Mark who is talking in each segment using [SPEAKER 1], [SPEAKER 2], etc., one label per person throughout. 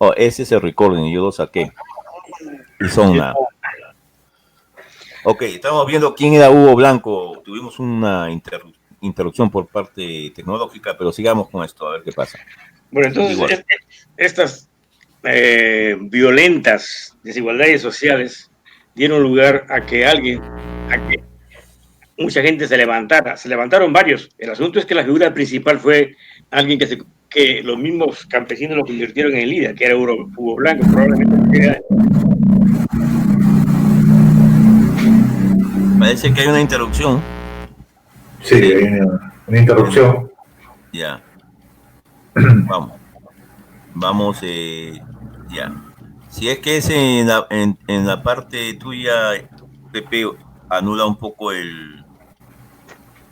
[SPEAKER 1] Oh, ese es el recording, yo lo saqué. Y son nada. Ok, estamos viendo quién era Hugo Blanco. Tuvimos una interrupción por parte tecnológica, pero sigamos con esto, a ver qué pasa.
[SPEAKER 2] Bueno, entonces, estas violentas desigualdades sociales dieron lugar a que mucha gente se levantara. Se levantaron varios. El asunto es que la figura principal fue alguien que los mismos campesinos lo convirtieron en líder, que era Hugo Blanco, probablemente.
[SPEAKER 1] Parece que hay una interrupción.
[SPEAKER 3] Sí, hay una interrupción.
[SPEAKER 1] Ya. Vamos, ya. Si es que es en la parte tuya, Pepe, anula un poco el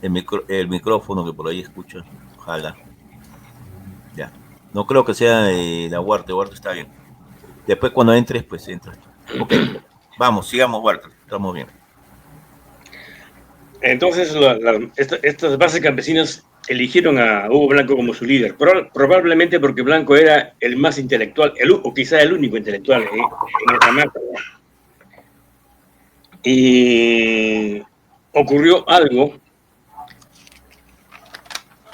[SPEAKER 1] micrófono que por ahí escucha. Ojalá. Ya. No creo que sea la Huarte está bien. Después cuando entres, pues entras. Ok. Vamos, sigamos, Huarte. Estamos bien.
[SPEAKER 2] Entonces, estas bases campesinas eligieron a Hugo Blanco como su líder, probablemente porque Blanco era el más intelectual, o quizá el único intelectual en esa masa. Y ocurrió algo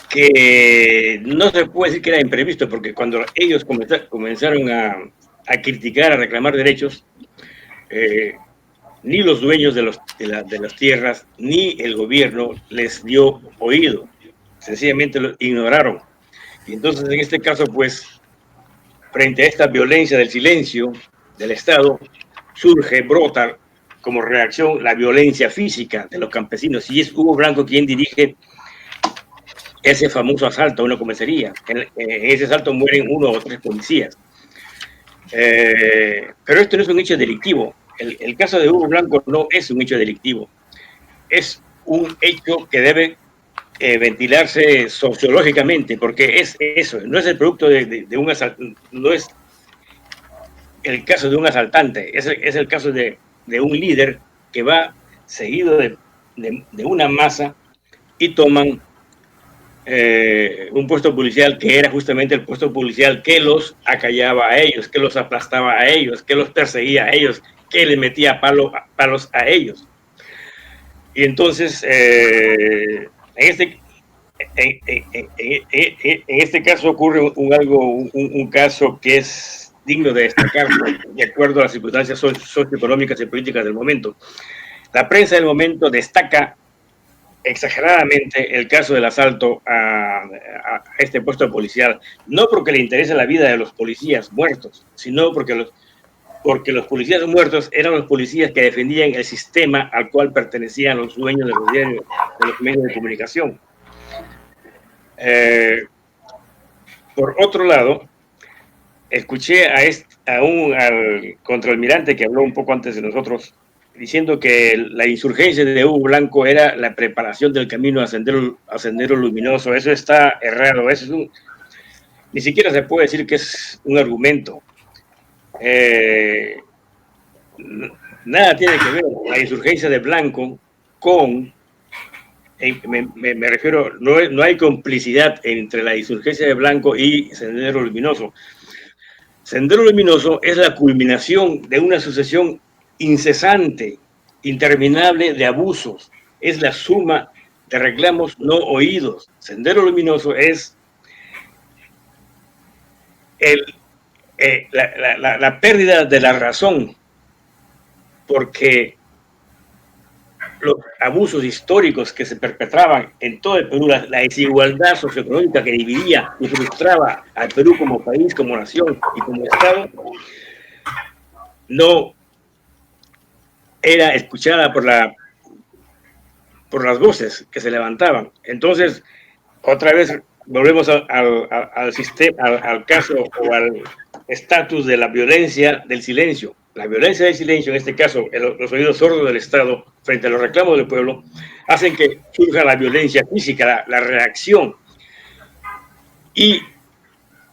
[SPEAKER 2] que no se puede decir que era imprevisto, porque cuando ellos comenzaron a criticar, a reclamar derechos, ni los dueños de las tierras, ni el gobierno les dio oído. Sencillamente lo ignoraron. Y entonces, en este caso, pues, frente a esta violencia del silencio del Estado, brota como reacción la violencia física de los campesinos. Y es Hugo Blanco quien dirige ese famoso asalto a una comisaría. En ese asalto mueren 1 o 3 policías. Pero esto no es un hecho delictivo. El caso de Hugo Blanco no es un hecho delictivo. Es un hecho que debe ventilarse sociológicamente, porque es eso, no es el producto de un asaltante, no es el caso de un asaltante, es el caso de un líder que va seguido de una masa y toman un puesto policial que era justamente el puesto policial que los acallaba a ellos, que los aplastaba a ellos, que los perseguía a ellos, que les metía palos a ellos. Y entonces, en este caso ocurre un caso que es digno de destacar de acuerdo a las circunstancias socioeconómicas y políticas del momento. La prensa del momento destaca exageradamente el caso del asalto a este puesto policial, no porque le interese la vida de los policías muertos, sino porque los policías muertos eran los policías que defendían el sistema al cual pertenecían los dueños de los diarios, de los medios de comunicación. Por otro lado, escuché al contraalmirante que habló un poco antes de nosotros, diciendo que la insurgencia de Hugo Blanco era la preparación del camino a Sendero Luminoso. Eso está errado. Eso ni siquiera se puede decir que es un argumento. Nada tiene que ver la insurgencia de Blanco con... Me refiero, no hay complicidad entre la insurgencia de Blanco y Sendero Luminoso. Sendero Luminoso es la culminación de una sucesión incesante, interminable de abusos. Es la suma de reclamos no oídos. Sendero Luminoso es la pérdida de la razón, porque los abusos históricos que se perpetraban en todo el Perú, la desigualdad socioeconómica que dividía y frustraba al Perú como país, como nación y como Estado, no era escuchada por las voces que se levantaban. Entonces, otra vez volvemos al sistema, al caso o al estatus de la violencia del silencio. La violencia del silencio, en este caso, los oídos sordos del Estado frente a los reclamos del pueblo, hacen que surja la violencia física, la reacción. Y,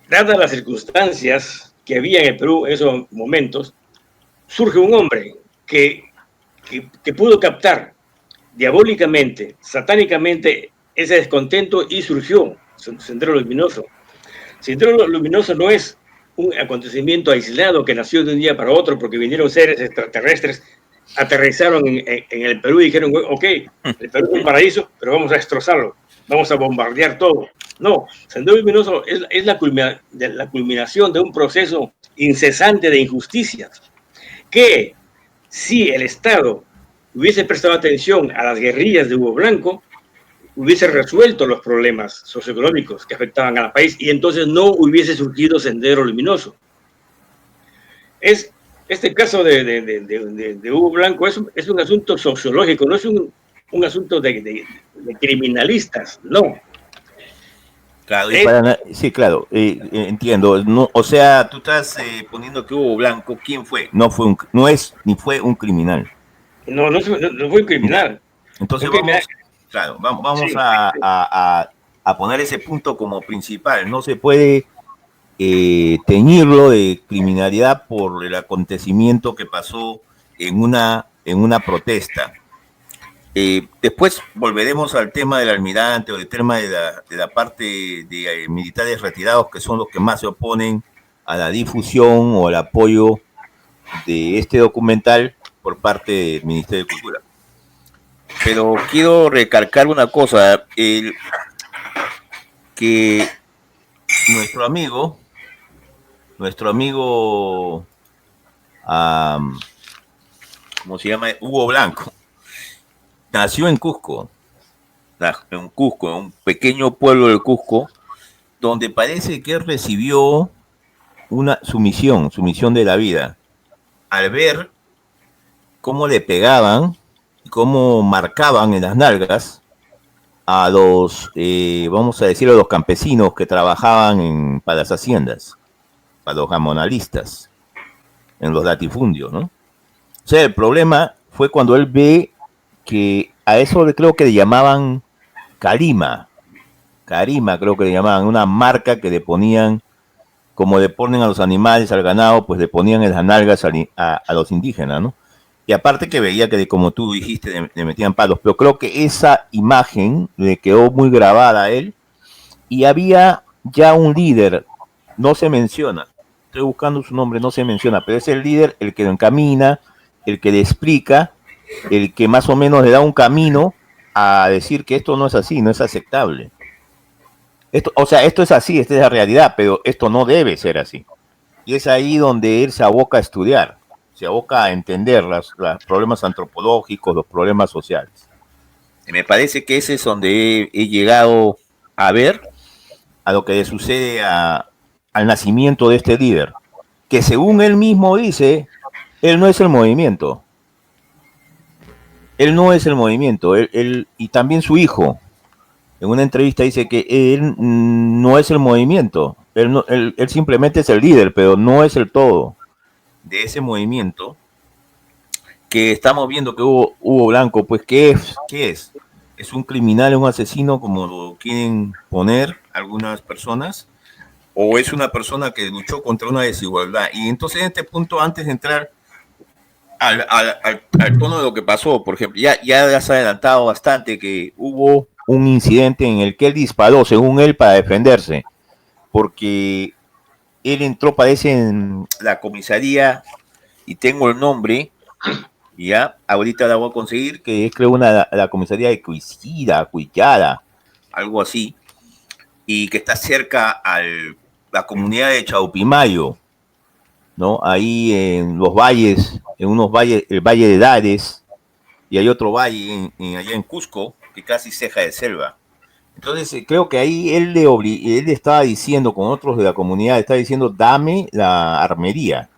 [SPEAKER 2] dadas las circunstancias que había en el Perú en esos momentos, surge un hombre que pudo captar diabólicamente, satánicamente, ese descontento y surgió Sendero Luminoso. Sendero Luminoso no es un acontecimiento aislado que nació de un día para otro porque vinieron seres extraterrestres, aterrizaron en el Perú y dijeron, ok, el Perú es un paraíso, pero vamos a destrozarlo, vamos a bombardear todo. No, Sendero Luminoso es la culminación de un proceso incesante de injusticias, que si el Estado hubiese prestado atención a las guerrillas de Hugo Blanco, hubiese resuelto los problemas socioeconómicos que afectaban al país y entonces no hubiese surgido Sendero Luminoso. Este caso de Hugo Blanco es un asunto sociológico, no es un asunto de criminalistas, no.
[SPEAKER 1] Claro, sí, claro, entiendo. No, o sea, tú estás poniendo que Hugo Blanco, ¿quién fue? No es ni fue un criminal.
[SPEAKER 2] No fue un criminal.
[SPEAKER 1] Entonces vamos sí, a poner ese punto como principal. No se puede teñirlo de criminalidad por el acontecimiento que pasó en una protesta. Después volveremos al tema del almirante o del tema de la parte de militares retirados, que son los que más se oponen a la difusión o al apoyo de este documental por parte del Ministerio de Cultura. Pero quiero recalcar una cosa, que nuestro amigo, ¿cómo se llama? Hugo Blanco, nació en Cusco, en un pequeño pueblo del Cusco, donde parece que recibió su misión de la vida, al ver cómo le pegaban, cómo marcaban en las nalgas a los, vamos a decir, a los campesinos que trabajaban para las haciendas, para los gamonalistas, en los latifundios, ¿no? O sea, el problema fue cuando él ve que a eso creo que le llamaban Carima creo que le llamaban, una marca que le ponían, como le ponen a los animales, al ganado, pues le ponían en las nalgas a los indígenas, ¿no? Y aparte que veía que, como tú dijiste, le metían palos, pero creo que esa imagen le quedó muy grabada a él, y había ya un líder, no se menciona, estoy buscando su nombre, no se menciona, pero es el líder el que lo encamina, el que le explica, el que más o menos le da un camino a decir que esto no es así, no es aceptable. Esto es así, esta es la realidad, pero esto no debe ser así. Y es ahí donde él se aboca a estudiar, se aboca a entender los problemas antropológicos, los problemas sociales. Y me parece que ese es donde he llegado a ver a lo que le sucede al nacimiento de este líder, que según él mismo dice, él no es el movimiento. Él no es el movimiento, él y también su hijo, en una entrevista dice que él no es el movimiento, él simplemente es el líder, pero no es el todo de ese movimiento que estamos viendo que Hugo Blanco, pues, ¿qué es? ¿Es un criminal, un asesino, como lo quieren poner algunas personas? ¿O es una persona que luchó contra una desigualdad? Y entonces en este punto, antes de entrar al tono de lo que pasó, por ejemplo, ya has adelantado bastante que hubo un incidente en el que él disparó, según él, para defenderse, porque él entró, parece, en la comisaría, y tengo el nombre, ya, ahorita la voy a conseguir, que es, creo, la comisaría de Cuillada, algo así, y que está cerca a la comunidad de Chaupimayo, ¿no? Ahí en los valles, en unos valles, el Valle de Dares, y hay otro valle allá en Cusco, que casi ceja de selva. Entonces creo que ahí él estaba diciendo, con otros de la comunidad, estaba diciendo, dame la armería.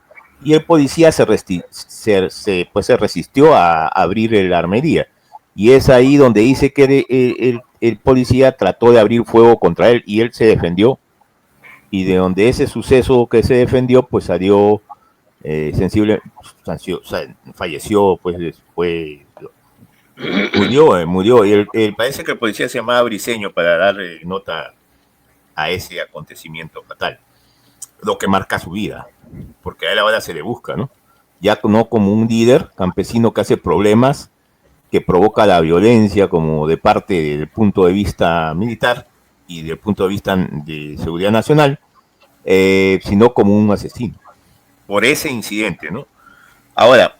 [SPEAKER 1] Y el policía se resistió a abrir la armería. Y es ahí donde dice que el policía trató de abrir fuego contra él y él se defendió. Y de donde ese suceso que se defendió, pues salió falleció, pues después murió. Y parece que el policía se llamaba Briceño para darle nota a ese acontecimiento fatal, lo que marca su vida, porque a él ahora se le busca, ¿no? Ya no como un líder campesino que hace problemas, que provoca la violencia, como de parte del punto de vista militar y del punto de vista de seguridad nacional, sino como un asesino, por ese incidente, ¿no? Ahora,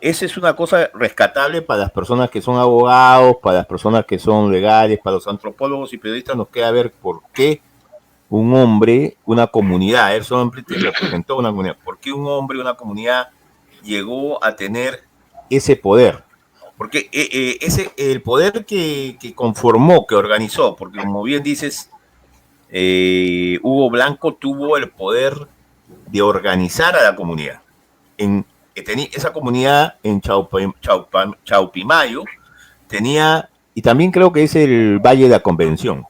[SPEAKER 1] esa es una cosa rescatable para las personas que son abogados, para las personas que son legales, para los antropólogos y periodistas. Nos queda ver por qué un hombre, una comunidad, él solamente representó una comunidad, por qué un hombre, una comunidad llegó a tener ese poder. Porque el poder que conformó, que organizó, porque como bien dices, Hugo Blanco tuvo el poder de organizar a la comunidad. Esa comunidad en Chaupimayo tenía, y también creo que es el Valle de la Convención,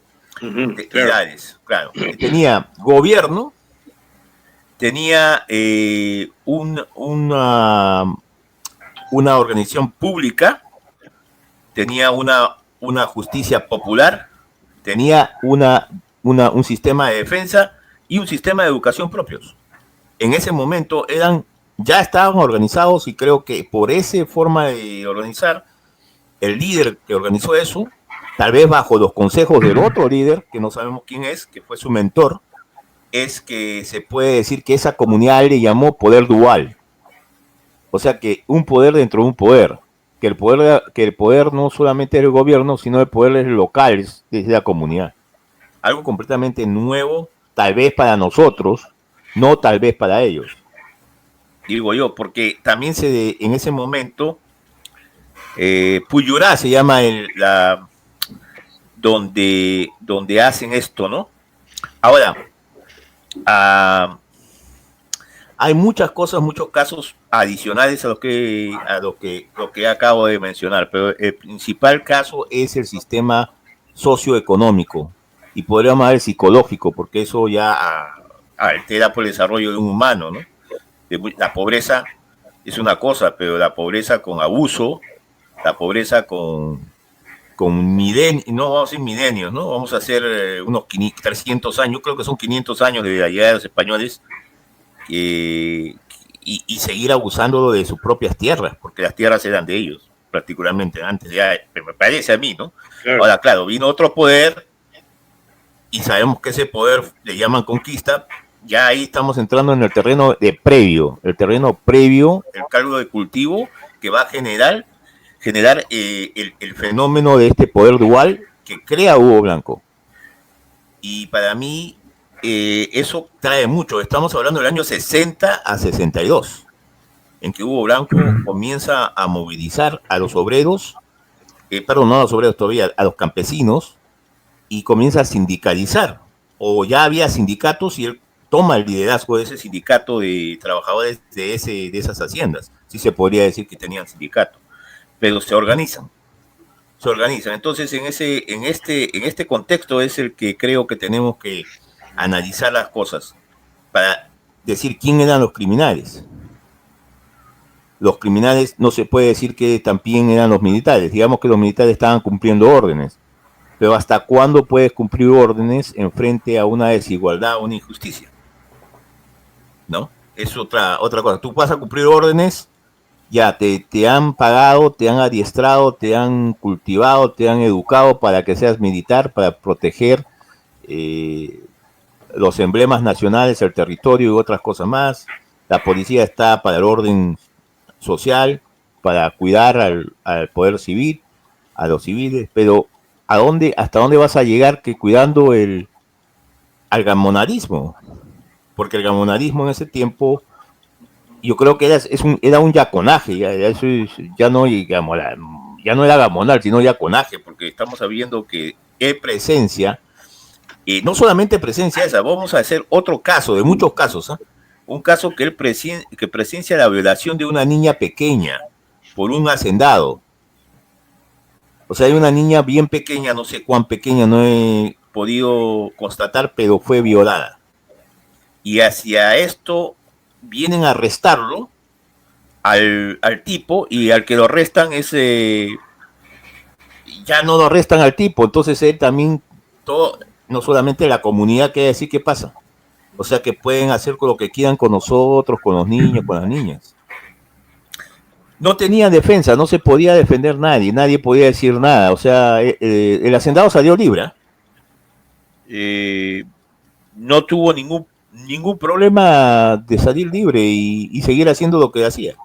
[SPEAKER 1] claro. Tenía gobierno, tenía una organización pública, tenía una justicia popular, tenía un sistema de defensa y un sistema de educación propios. En ese momento ya estaban organizados, y creo que por esa forma de organizar, el líder que organizó eso, tal vez bajo los consejos del otro líder, que no sabemos quién es, que fue su mentor, es que se puede decir que esa comunidad le llamó poder dual. O sea, que un poder dentro de un poder. Que el poder no solamente es el gobierno, sino el poder es local, desde la comunidad. Algo completamente nuevo, tal vez para nosotros, no tal vez para ellos. Digo yo, porque también en ese momento, Puyurá se llama donde hacen esto, ¿no? Ahora, hay muchas cosas, muchos casos adicionales a lo que acabo de mencionar, pero el principal caso es el sistema socioeconómico, y podríamos hablar psicológico, porque eso ya altera por el desarrollo de un humano, ¿no? La pobreza es una cosa, pero la pobreza con abuso, la pobreza con milenios, no vamos a decir milenios, ¿no? Vamos a hacer unos 300 años, creo que son 500 años de la llegada de los españoles, y seguir abusándolo de sus propias tierras, porque las tierras eran de ellos, particularmente antes, ya me parece a mí, ¿no? Claro. Ahora, claro, vino otro poder, y sabemos que ese poder le llaman conquista. Ya ahí estamos entrando en el terreno previo, el caldo de cultivo que va a generar el fenómeno de este poder dual que crea Hugo Blanco. Y para mí eso trae mucho. Estamos hablando del año 60 a 62, en que Hugo Blanco comienza a movilizar a los obreros, no a los obreros todavía, a los campesinos, y comienza a sindicalizar. O ya había sindicatos y él toma el liderazgo de ese sindicato de trabajadores de esas haciendas. Sí se podría decir que tenían sindicato, pero se organizan. Entonces, en este contexto es el que creo que tenemos que analizar las cosas para decir quién eran los criminales. Los criminales no se puede decir que también eran los militares. Digamos que los militares estaban cumpliendo órdenes, pero ¿hasta cuándo puedes cumplir órdenes en frente a una desigualdad o una injusticia? ¿No? Es otra cosa. Tú vas a cumplir órdenes, ya te han pagado, te han adiestrado, te han cultivado, te han educado para que seas militar, para proteger los emblemas nacionales, el territorio y otras cosas más. La policía está para el orden social, para cuidar al poder civil, a los civiles, pero ¿hasta dónde vas a llegar que cuidando al gamonarismo? Porque el gamonarismo en ese tiempo, yo creo que era un yaconaje, ya no era gamonal, sino yaconaje, porque estamos sabiendo que hay presencia, no solamente presencia esa, vamos a hacer otro caso, de muchos casos, un caso que presencia la violación de una niña pequeña por un hacendado. O sea, hay una niña bien pequeña, no sé cuán pequeña, no he podido constatar, pero fue violada. Y hacia esto vienen a arrestarlo al tipo, y al que lo arrestan ya no lo arrestan al tipo, entonces él también, no solamente la comunidad quiere decir qué pasa. O sea que pueden hacer lo que quieran con nosotros, con los niños, con las niñas. No tenía defensa, no se podía defender nadie podía decir nada. O sea, el hacendado salió libre. no tuvo ningún problema de salir libre y seguir haciendo lo que hacía.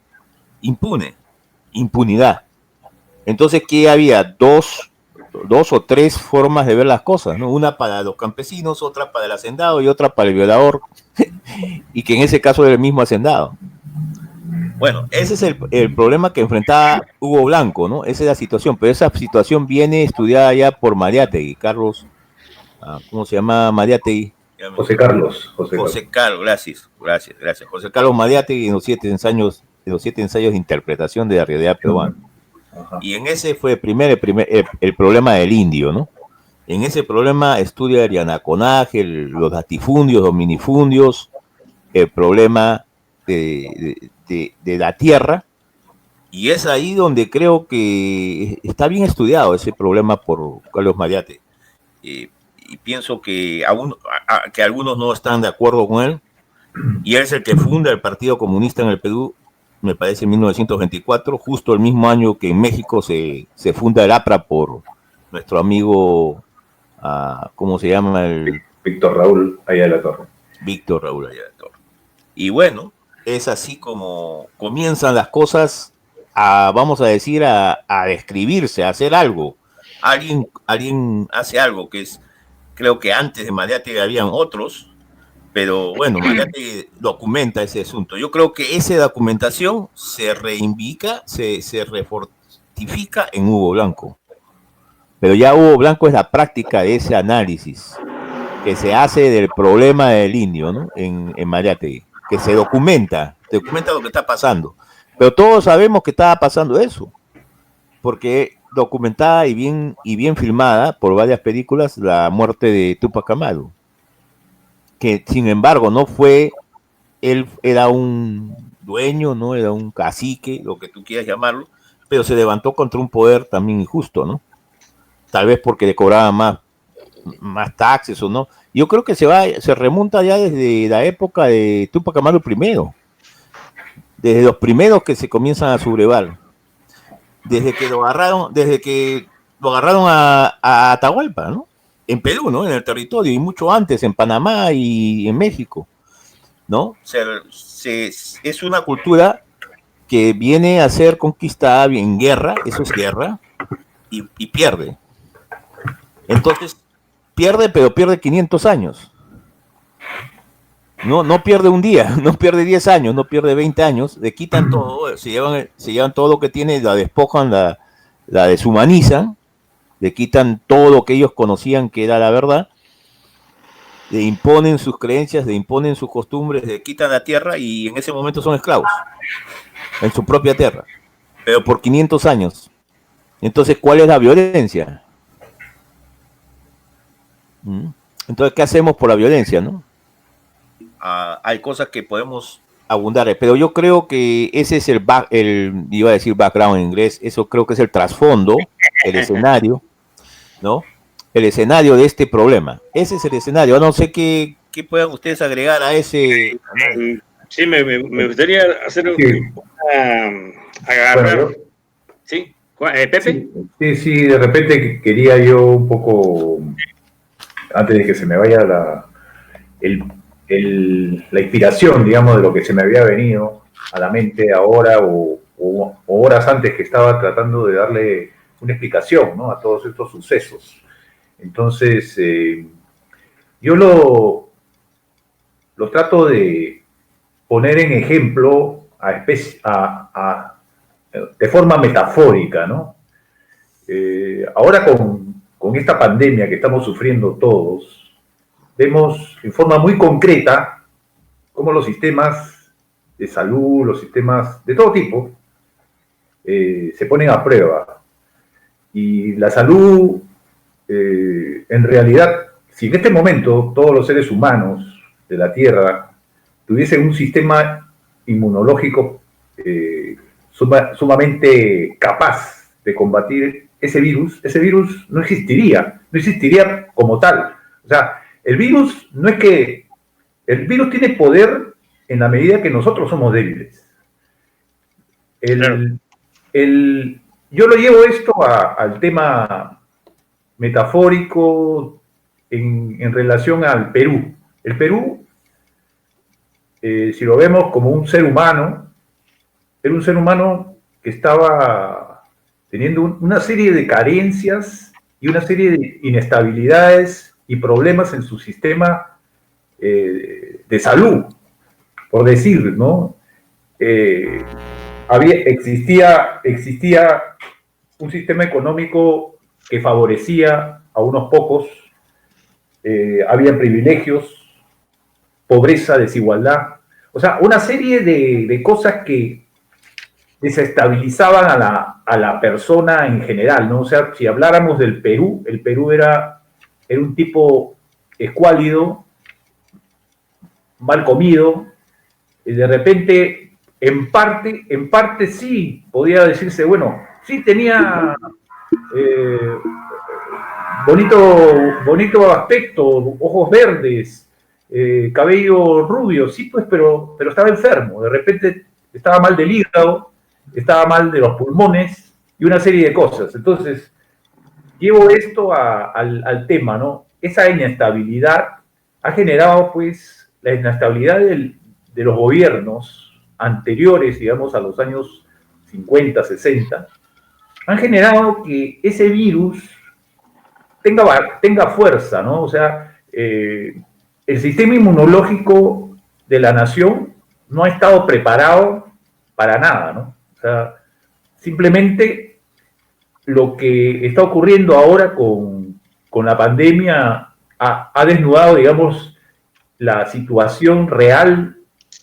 [SPEAKER 1] Impunidad. Entonces, ¿qué había? Dos o tres formas de ver las cosas, ¿no? Una para los campesinos, otra para el hacendado y otra para el violador, y que en ese caso era el mismo hacendado. Bueno, ese es el problema que enfrentaba Hugo Blanco, ¿no? Esa es la situación, pero esa situación viene estudiada ya por Mariátegui, Carlos, ¿cómo se llama Mariátegui?
[SPEAKER 3] José Carlos.
[SPEAKER 1] José Carlos, gracias. José Carlos Mariátegui en los 7 ensayos de interpretación de la realidad peruana.
[SPEAKER 3] Ajá.
[SPEAKER 1] Y en ese fue el problema del indio, ¿no? En ese problema estudia el yanaconaje, los latifundios, los minifundios, el problema de la tierra, y es ahí donde creo que está bien estudiado ese problema por Carlos Mariátegui. Y pienso que algunos no están de acuerdo con él, y él es el que funda el Partido Comunista en el Perú, me parece en 1924, justo el mismo año que en México se funda el APRA por nuestro amigo, ¿cómo se llama?
[SPEAKER 3] Víctor Raúl Ayala Torre.
[SPEAKER 1] Víctor Raúl Ayala Torre. Y bueno, es así como comienzan las cosas vamos a decir, a describirse, a hacer algo. Alguien hace algo que es, creo que antes de Mariátegui habían otros, pero bueno, Mariátegui documenta ese asunto. Yo creo que esa documentación se reivindica, se refortifica en Hugo Blanco. Pero ya Hugo Blanco es la práctica de ese análisis que se hace del problema del indio, ¿no? En Mariátegui, que se documenta lo que está pasando. Pero todos sabemos que estaba pasando eso, porque documentada y bien filmada por varias películas la muerte de Túpac Amaru, que sin embargo no fue, él era un dueño, no era un cacique, lo que tú quieras llamarlo, pero se levantó contra un poder también injusto, ¿no? Tal vez porque le cobraban más taxes o no. Yo creo que se remonta ya desde la época de Túpac Amaru I, desde los primeros que se comienzan a sublevar, desde que lo agarraron a Atahualpa, ¿no? En Perú, ¿no? En el territorio, y mucho antes, en Panamá y en México, ¿no? Es una cultura que viene a ser conquistada en guerra, eso es guerra, y pierde. Entonces, pero pierde 500 años. No pierde un día, no pierde 10 años, no pierde 20 años, le quitan todo, se llevan todo lo que tiene, la despojan, la deshumanizan, le quitan todo lo que ellos conocían que era la verdad, le imponen sus creencias, le imponen sus costumbres, le quitan la tierra y en ese momento son esclavos en su propia tierra, pero por 500 años. Entonces, ¿cuál es la violencia? Entonces, ¿qué hacemos por la violencia, no? Hay cosas que podemos abundar, pero yo creo que ese es iba a decir background en inglés, eso creo que es el trasfondo, el escenario, ¿no? El escenario de este problema. Ese es el escenario. No sé qué puedan ustedes agregar a ese.
[SPEAKER 2] Sí, me gustaría hacer agarrar.
[SPEAKER 3] Bueno,
[SPEAKER 2] ¿Sí? ¿Pepe?
[SPEAKER 3] Sí, de repente quería yo un poco, antes de que se me vaya la inspiración, digamos, de lo que se me había venido a la mente ahora o horas antes, que estaba tratando de darle una explicación, ¿no?, a todos estos sucesos. Entonces, yo lo trato de poner en ejemplo de forma metafórica, ¿no? Ahora con esta pandemia que estamos sufriendo todos, vemos en forma muy concreta cómo los sistemas de salud, los sistemas de todo tipo, se ponen a prueba. Y la salud, en realidad, si en este momento todos los seres humanos de la Tierra tuviesen un sistema inmunológico sumamente capaz de combatir ese virus no existiría como tal. O sea, el virus tiene poder en la medida que nosotros somos débiles. Yo lo llevo esto al tema metafórico en relación al Perú, El Perú, si lo vemos como un ser humano, era un ser humano que estaba teniendo una serie de carencias y una serie de inestabilidades y problemas en su sistema de salud, por decir, ¿no? Existía un sistema económico que favorecía a unos pocos, había privilegios, pobreza, desigualdad, o sea, una serie de cosas que desestabilizaban a la persona en general, ¿no? O sea, si habláramos del Perú, el Perú era un tipo escuálido, mal comido, y de repente, en parte sí, podía decirse, bueno, sí tenía bonito aspecto, ojos verdes, cabello rubio, sí, pues, pero estaba enfermo, de repente estaba mal del hígado, estaba mal de los pulmones y una serie de cosas. Entonces, llevo esto al tema, ¿no? Esa inestabilidad ha generado, pues, la inestabilidad de los gobiernos anteriores, digamos, a los años 50, 60, han generado que ese virus tenga fuerza, ¿no? O sea, el sistema inmunológico de la nación no ha estado preparado para nada, ¿no? O sea, simplemente lo que está ocurriendo ahora con la pandemia ha desnudado, digamos, la situación real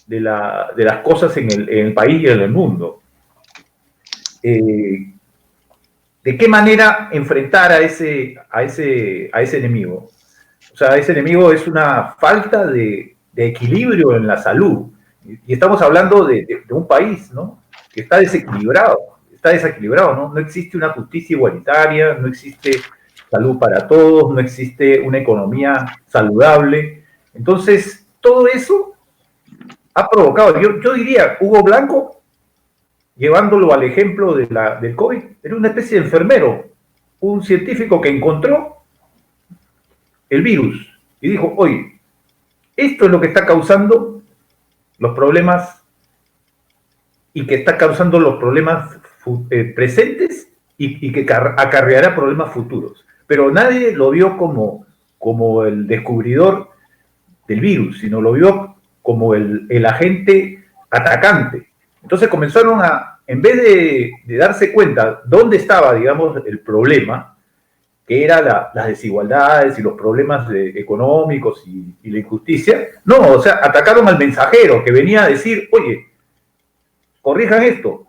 [SPEAKER 3] de las cosas en el país y en el mundo. ¿De qué manera enfrentar a ese enemigo? O sea, ese enemigo es una falta de equilibrio en la salud. Y estamos hablando de un país, ¿no? Que está desequilibrado, ¿no? No existe una justicia igualitaria, no existe salud para todos, no existe una economía saludable. Entonces, todo eso ha provocado, yo diría, Hugo Blanco, llevándolo al ejemplo del COVID, era una especie de enfermero, un científico que encontró el virus y dijo, oye, esto es lo que está causando los problemas y que está causando los problemas presentes y que acarreará problemas futuros. Pero nadie lo vio como el descubridor del virus, sino lo vio como el agente atacante. Entonces comenzaron en vez de darse cuenta dónde estaba, digamos, el problema, que era las desigualdades y los problemas económicos y la injusticia, no, o sea, atacaron al mensajero que venía a decir, oye, corrijan esto.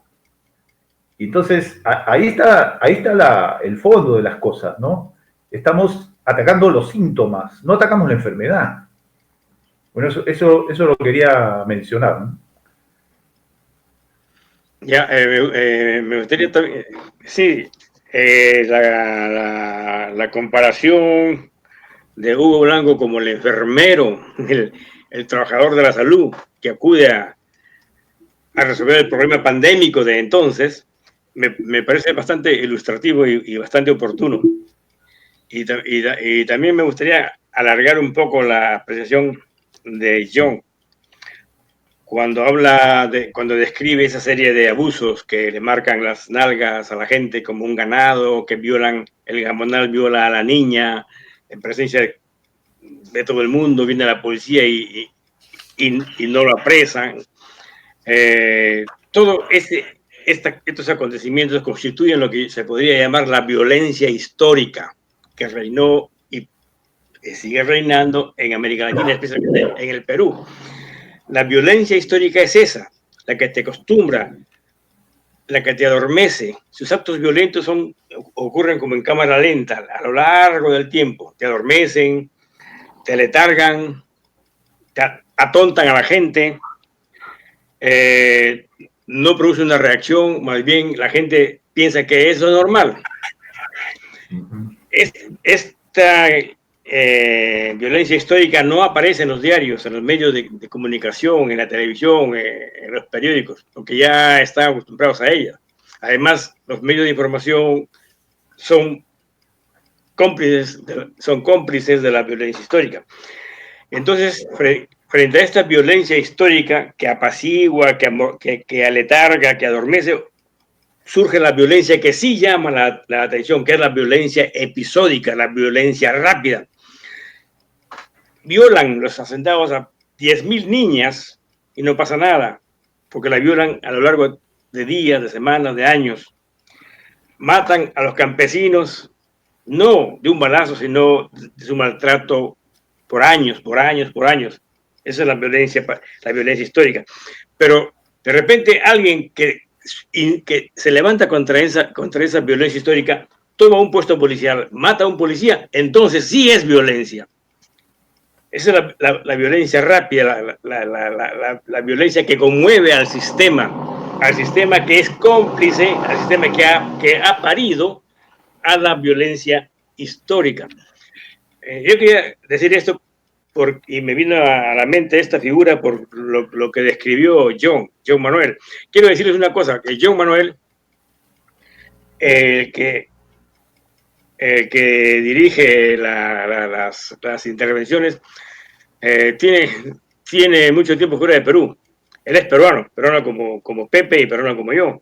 [SPEAKER 3] Y entonces, ahí está el fondo de las cosas, ¿no? Estamos atacando los síntomas, no atacamos la enfermedad. Bueno, eso lo quería mencionar, ¿no?
[SPEAKER 2] Ya, me gustaría también, sí, la comparación de Hugo Blanco como el enfermero, el trabajador de la salud que acude a resolver el problema pandémico de entonces, me parece bastante ilustrativo y bastante oportuno. Y también me gustaría alargar un poco la apreciación de John cuando describe esa serie de abusos que le marcan las nalgas a la gente como un ganado, que el gamonal viola a la niña en presencia de todo el mundo, viene la policía y no lo apresan. Todos estos acontecimientos constituyen lo que se podría llamar la violencia histórica que reinó y sigue reinando en América Latina, especialmente en el Perú. La violencia histórica es esa, la que te acostumbra, la que te adormece. Sus actos violentos ocurren como en cámara lenta, a lo largo del tiempo. Te adormecen, te letargan, te atontan a la gente, no produce una reacción, más bien la gente piensa que eso es normal. Esta violencia histórica no aparece en los diarios, en los medios de comunicación, en la televisión, en los periódicos, porque ya están acostumbrados a ella. Además, los medios de información son cómplices de la violencia histórica. Entonces, frente a esta violencia histórica que apacigua, que aletarga, que adormece, surge la violencia que sí llama la atención, que es la violencia episódica, la violencia rápida. Violan los asentados a 10.000 niñas y no pasa nada, porque la violan a lo largo de días, de semanas, de años. Matan a los campesinos, no de un balazo, sino de su maltrato por años, por años, por años. Esa es la violencia histórica. Pero de repente alguien que se levanta contra esa violencia histórica, toma un puesto policial, mata a un policía, entonces sí es violencia. Esa es la violencia rápida, la violencia que conmueve al sistema que es cómplice, al sistema que ha parido a la violencia histórica. Yo quería decir esto y me vino a la mente esta figura por lo que describió John Manuel. Quiero decirles una cosa, que John Manuel, que dirige las intervenciones, tiene mucho tiempo fuera de Perú. Él es peruano como Pepe y peruano como yo.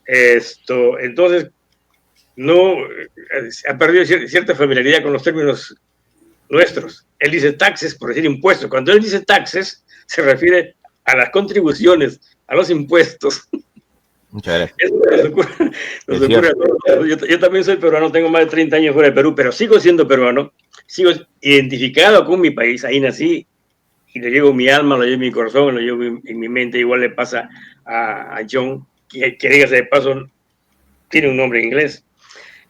[SPEAKER 2] Entonces, no ha perdido cierta familiaridad con los términos nuestros. Él dice taxes por decir impuestos. Cuando él dice taxes, se refiere a las contribuciones, a los impuestos.
[SPEAKER 1] Muchas gracias.
[SPEAKER 2] Eso nos ocurre a todos. Yo también soy peruano, tengo más de 30 años fuera de Perú, pero sigo siendo peruano, sigo identificado con mi país, ahí nací, y lo llevo en mi alma, lo llevo en mi corazón, lo llevo en mi mente. Igual le pasa a John, que dígase de paso, tiene un nombre en inglés.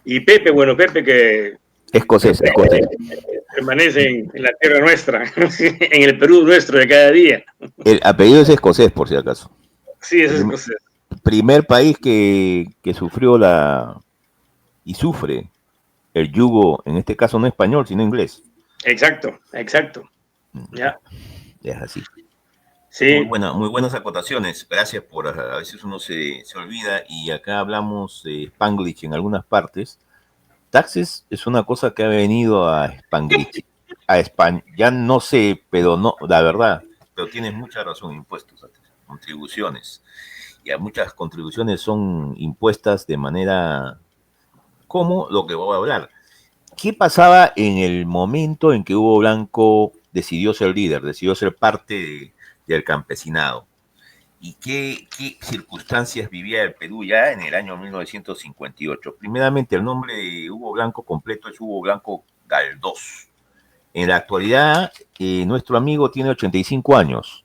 [SPEAKER 2] Y Pepe, que
[SPEAKER 1] Escocés.
[SPEAKER 2] Permanece en la tierra nuestra, en el Perú nuestro de cada día.
[SPEAKER 1] El apellido es escocés, por si acaso.
[SPEAKER 2] Sí, es escocés.
[SPEAKER 1] Primer país que sufrió y sufre el yugo, en este caso no español, sino inglés.
[SPEAKER 2] Exacto. Ya.
[SPEAKER 1] Es así.
[SPEAKER 2] Sí.
[SPEAKER 1] Muy buenas acotaciones. Gracias por, a veces uno se olvida, y acá hablamos Spanglish en algunas partes. Taxes es una cosa que ha venido a Spanglish, a España, ya no sé, pero no, la verdad, pero tienes mucha razón, impuestos, contribuciones. Y a muchas contribuciones son impuestas de manera como lo que voy a hablar. ¿Qué pasaba en el momento en que Hugo Blanco decidió ser líder, decidió ser parte del campesinado? ¿Y qué circunstancias vivía el Perú ya en el año 1958? Primeramente, el nombre de Hugo Blanco completo es Hugo Blanco Galdós. En la actualidad, nuestro amigo tiene 85 años.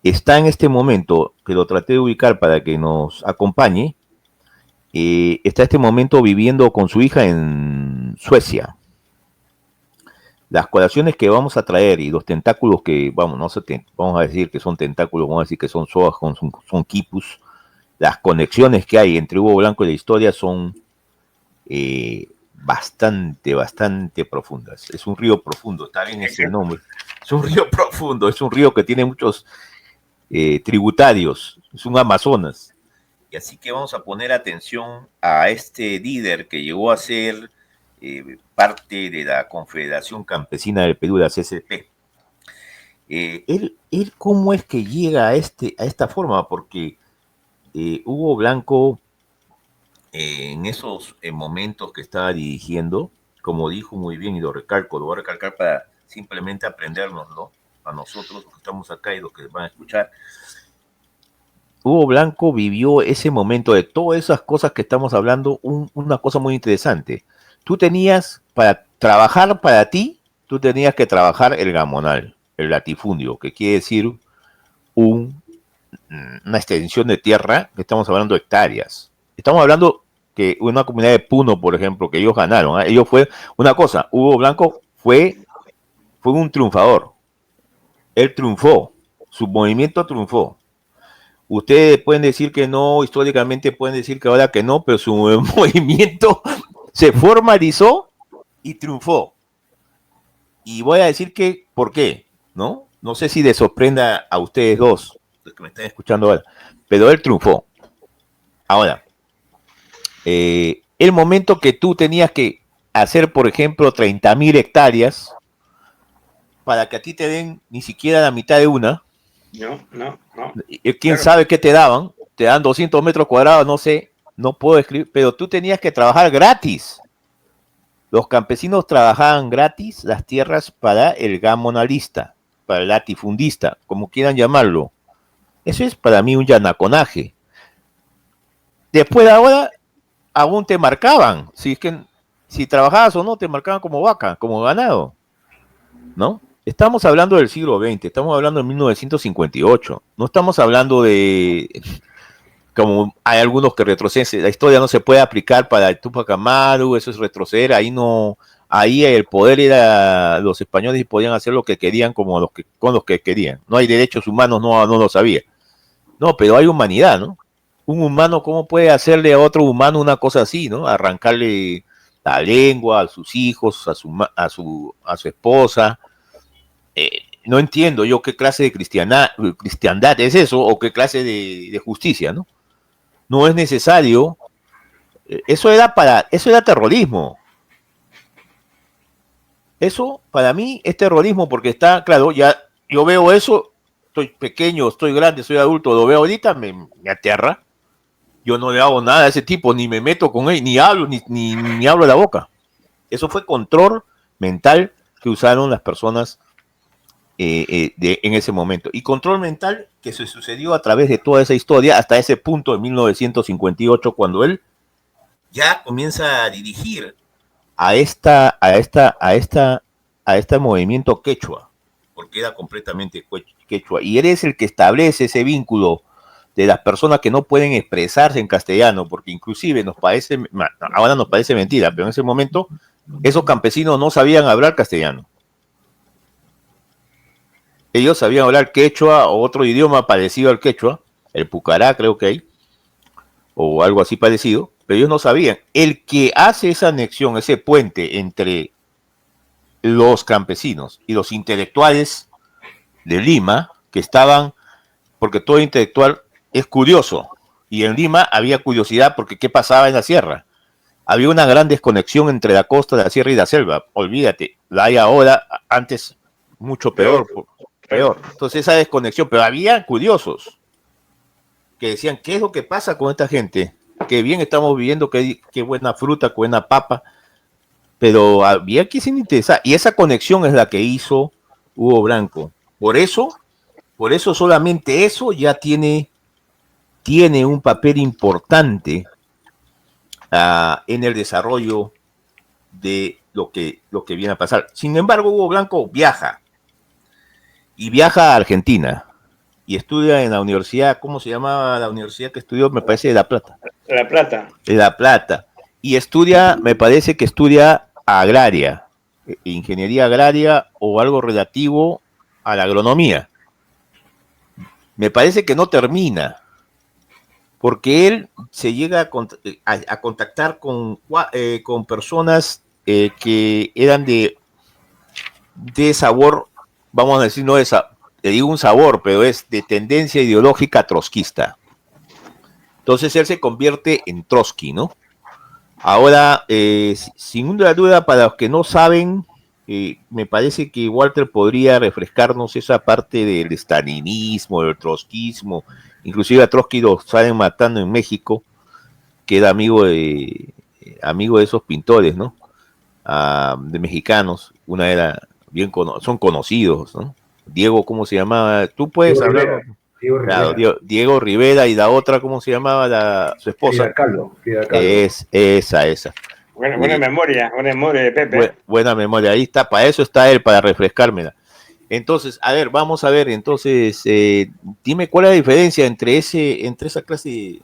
[SPEAKER 1] Está en este momento, que lo traté de ubicar para que nos acompañe, está en este momento viviendo con su hija en Suecia. Las colaciones que vamos a traer y los tentáculos que, vamos a decir que son tentáculos, vamos a decir que son soas, son quipus, las conexiones que hay entre Hugo Blanco y la historia son bastante profundas. Es un río profundo, está bien ese nombre. Es un río profundo, es un río que tiene muchos tributarios, es un Amazonas. Y así que vamos a poner atención a este líder que llegó a ser parte de la Confederación Campesina del Perú, la CCP. Él ¿cómo es que llega a esta forma? Porque Hugo Blanco, en esos momentos que estaba dirigiendo, como dijo muy bien, y lo voy a recalcar para simplemente aprendérnoslo, a nosotros los que estamos acá y los que van a escuchar. Hugo Blanco vivió ese momento de todas esas cosas que estamos hablando, una cosa muy interesante. Tú tenías, para trabajar para ti, tú tenías que trabajar el gamonal, el latifundio, que quiere decir una extensión de tierra, que estamos hablando de hectáreas. Estamos hablando que una comunidad de Puno, por ejemplo, que ellos ganaron, ellos fue una cosa, Hugo Blanco fue un triunfador. Él triunfó, su movimiento triunfó. Ustedes pueden decir que no, históricamente pueden decir que ahora que no, pero su movimiento se formalizó y triunfó. Y voy a decir que, ¿por qué? ¿No? No sé si les sorprenda a ustedes dos, los que me están escuchando ahora, pero él triunfó. Ahora, el momento que tú tenías que hacer, por ejemplo, 30.000 hectáreas, para que a ti te den ni siquiera la mitad de una.
[SPEAKER 2] No.
[SPEAKER 1] ¿Quién
[SPEAKER 2] Claro.
[SPEAKER 1] sabe qué te daban? Te dan 200 metros cuadrados, no sé, no puedo escribir, pero tú tenías que trabajar gratis. Los campesinos trabajaban gratis las tierras para el gamonalista, para el latifundista, como quieran llamarlo. Eso es para mí un yanaconaje. Después de ahora, aún te marcaban. Si trabajabas o no, te marcaban como vaca, como ganado. ¿No? Estamos hablando del siglo XX, estamos hablando de 1958. No estamos hablando de, como hay algunos que retroceden, la historia no se puede aplicar para el Tupac Amaru, eso es retroceder, ahí el poder era, los españoles podían hacer lo que querían con los que querían. No hay derechos humanos, no lo sabía. No, pero hay humanidad, ¿no? Un humano, ¿cómo puede hacerle a otro humano una cosa así, ¿no? Arrancarle la lengua a sus hijos, a su esposa. No entiendo yo qué clase de cristiandad es eso, o qué clase de justicia, ¿no? No es necesario. Eso era terrorismo. Eso, para mí, es terrorismo, porque está, claro, ya yo veo eso, estoy pequeño, estoy grande, soy adulto, lo veo ahorita, me aterra. Yo no le hago nada a ese tipo, ni me meto con él, ni hablo, ni hablo de la boca. Eso fue control mental que usaron las personas en ese momento. Y control mental que se sucedió a través de toda esa historia hasta ese punto de 1958, cuando él ya comienza a dirigir a este movimiento quechua, porque era completamente quechua. Y él es el que establece ese vínculo de las personas que no pueden expresarse en castellano, porque inclusive ahora nos parece mentira, pero en ese momento esos campesinos no sabían hablar castellano. Ellos sabían hablar quechua o otro idioma parecido al quechua, el pucará creo que hay, o algo así parecido, pero ellos no sabían. El que hace esa anexión, ese puente entre los campesinos y los intelectuales de Lima, que estaban, porque todo intelectual es curioso, y en Lima había curiosidad porque qué pasaba en la sierra. Había una gran desconexión entre la costa, la sierra y la selva. Olvídate, la hay ahora, antes mucho peor. Entonces esa desconexión, pero había curiosos que decían, ¿qué es lo que pasa con esta gente? Que bien estamos viviendo, qué buena fruta, qué buena papa, pero había que se interesa, y esa conexión es la que hizo Hugo Branco. Por eso solamente eso ya tiene un papel importante en el desarrollo de lo que viene a pasar. Sin embargo, Hugo Branco viaja a Argentina y estudia en la universidad, ¿cómo se llamaba la universidad que estudió? Me parece de La Plata. De La Plata. Y me parece que estudia agraria, ingeniería agraria o algo relativo a la agronomía. Me parece que no termina, porque él se llega a contactar con personas que eran de sabor, vamos a decir, no de te digo un sabor, pero es de tendencia ideológica trotskista. Entonces él se convierte en Trotsky, ¿no? Ahora, sin duda, para los que no saben, me parece que Walter podría refrescarnos esa parte del stalinismo, del trotskismo. Inclusive a Trotsky lo salen matando en México, que era amigo de esos pintores, ¿no? De mexicanos. Una era son conocidos, ¿no? Diego, ¿cómo se llamaba? Tú puedes hablar.
[SPEAKER 3] Diego Rivera.
[SPEAKER 1] Claro, Diego Rivera, y la otra, ¿cómo se llamaba? Su esposa.
[SPEAKER 3] Frida Kahlo.
[SPEAKER 1] Es esa.
[SPEAKER 2] Buena memoria de Pepe.
[SPEAKER 1] Buena memoria, ahí está, para eso está él, para refrescármela. Entonces, a ver, vamos a ver, entonces, dime cuál es la diferencia entre esa clase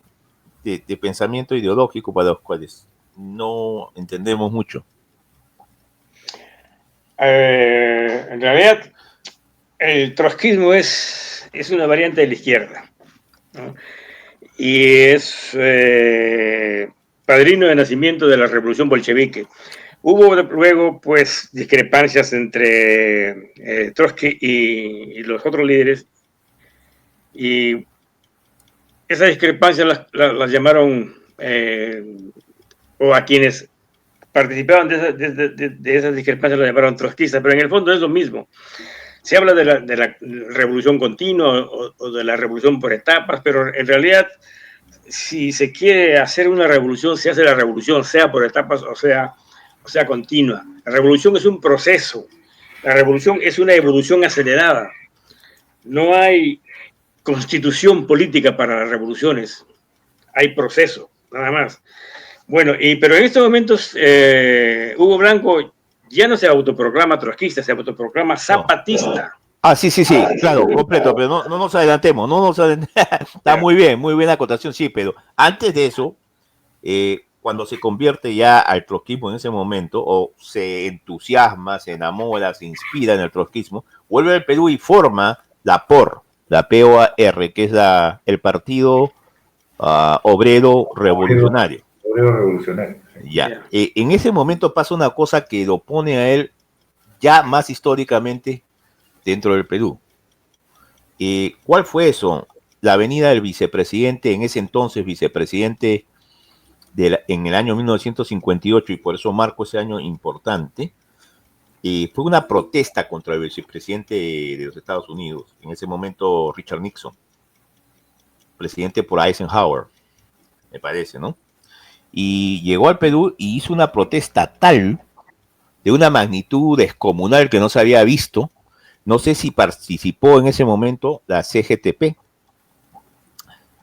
[SPEAKER 1] de pensamiento ideológico para los cuales no entendemos mucho.
[SPEAKER 2] En realidad, el trotskismo es una variante de la izquierda, ¿no? Y es padrino de nacimiento de la revolución bolchevique. Hubo luego, pues, discrepancias entre Trotsky y los otros líderes, y esas discrepancias las llamaron, o a quienes participaban de esas discrepancias, lo llamaron trotskistas, pero en el fondo es lo mismo. Se habla de la revolución continua o de la revolución por etapas, pero en realidad, si se quiere hacer una revolución, se hace la revolución, sea por etapas o sea continua. La revolución es un proceso, la revolución es una evolución acelerada. No hay constitución política para las revoluciones, hay proceso, nada más. Bueno, pero en estos momentos Hugo Blanco ya no se autoproclama trotskista, se autoproclama zapatista.
[SPEAKER 1] Ah, sí, claro, completo, pero no nos adelantemos, está muy bien, muy buena acotación, sí, pero antes de eso, cuando se convierte ya al trotskismo en ese momento, o se entusiasma, se enamora, se inspira en el trotskismo, vuelve al Perú y forma la POR, que es el Partido Obrero Revolucionario.
[SPEAKER 3] Obrero Revolucionario. Sí.
[SPEAKER 1] Ya. En ese momento pasa una cosa que lo pone a él ya más históricamente dentro del Perú. ¿Cuál fue eso? La venida del vicepresidente, en ese entonces vicepresidente en el año 1958, y por eso marco ese año importante, fue una protesta contra el vicepresidente de los Estados Unidos, en ese momento Richard Nixon, presidente por Eisenhower, me parece, ¿no? Y llegó al Perú y hizo una protesta tal, de una magnitud descomunal que no se había visto. No sé si participó en ese momento la CGTP,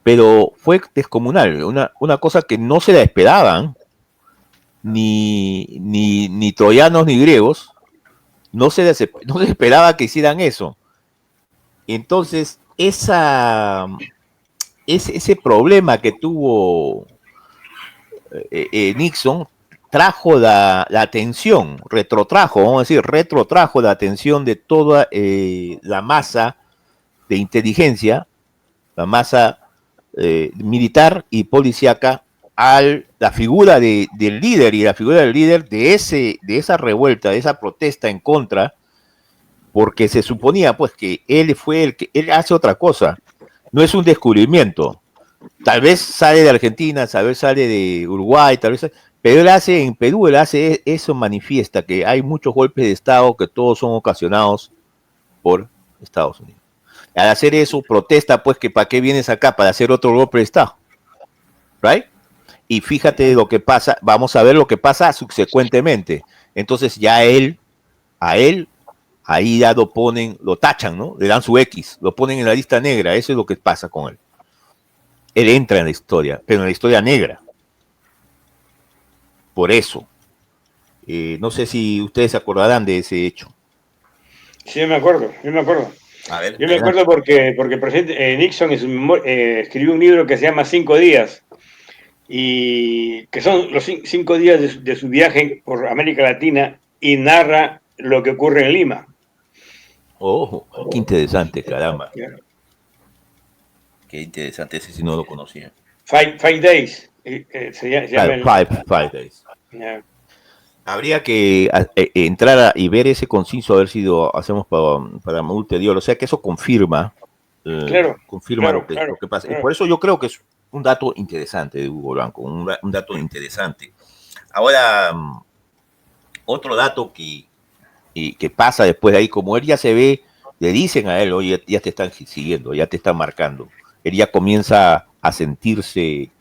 [SPEAKER 1] pero fue descomunal, una cosa que no se la esperaban, ni troyanos ni griegos, no se les esperaba que hicieran eso. Entonces, ese problema que tuvo Nixon trajo la atención, retrotrajo la atención de toda la masa de inteligencia, la masa militar y policíaca, a la figura del líder, y la figura del líder de esa revuelta, de esa protesta en contra, porque se suponía pues que él fue él hace otra cosa, no es un descubrimiento, tal vez sale de Argentina, tal vez sale de Uruguay, pero en Perú él hace eso, manifiesta que hay muchos golpes de Estado que todos son ocasionados por Estados Unidos. Al hacer eso, protesta pues que ¿para qué vienes acá? Para hacer otro golpe de Estado. ¿Right? Y fíjate lo que pasa, vamos a ver lo que pasa subsecuentemente. Entonces ya a él, ahí ya lo tachan, ¿no? Le dan su X, lo ponen en la lista negra, eso es lo que pasa con él. Él entra en la historia, pero en la historia negra. Por eso. No sé si ustedes se acordarán de ese hecho.
[SPEAKER 2] Sí, yo me acuerdo.
[SPEAKER 1] A ver,
[SPEAKER 2] yo me acuerdo porque el presidente Nixon escribió un libro que se llama 5 días, y que son los 5 días de su viaje por América Latina, y narra lo que ocurre en Lima.
[SPEAKER 1] Oh, qué interesante, caramba. Yeah. Qué interesante, ese sí no lo conocía.
[SPEAKER 2] 5 days. Se llama
[SPEAKER 1] 5 days. Yeah. Habría que entrar y ver ese conciso, a ver si lo hacemos para ulterior. O sea que eso confirma, lo que pasa. Claro. Y por eso yo creo que es un dato interesante de Hugo Blanco, un dato interesante. Ahora, otro dato que pasa después de ahí, como él ya se ve, le dicen a él, oye, ya te están siguiendo, ya te están marcando. Él ya comienza a sentirse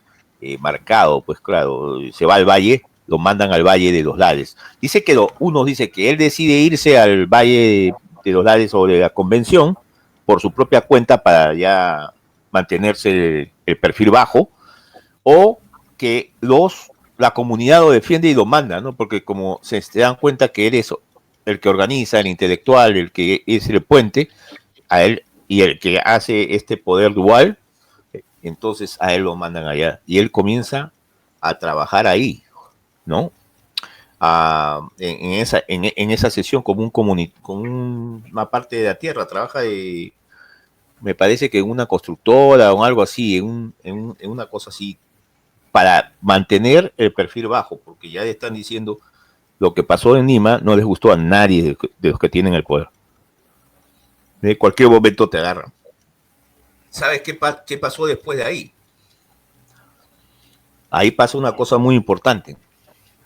[SPEAKER 1] marcado, pues claro, se va al valle, lo mandan al Valle de los Lades. Dice que uno dice que él decide irse al Valle de los Lades o de la Convención por su propia cuenta para ya mantenerse el perfil bajo, o que la comunidad lo defiende y lo manda, ¿no? Porque como se dan cuenta que él es el que organiza, el intelectual, el que es el puente, a él, y el que hace este poder dual, entonces a él lo mandan allá. Y él comienza a trabajar ahí, ¿no? En esa sesión como una parte de la tierra, trabaja me parece que en una constructora o algo así, en una cosa así, para mantener el perfil bajo, porque ya están diciendo lo que pasó en Lima no les gustó a nadie de los que tienen el poder. De cualquier momento te agarran. ¿Sabes qué pasó después de ahí? Ahí pasa una cosa muy importante.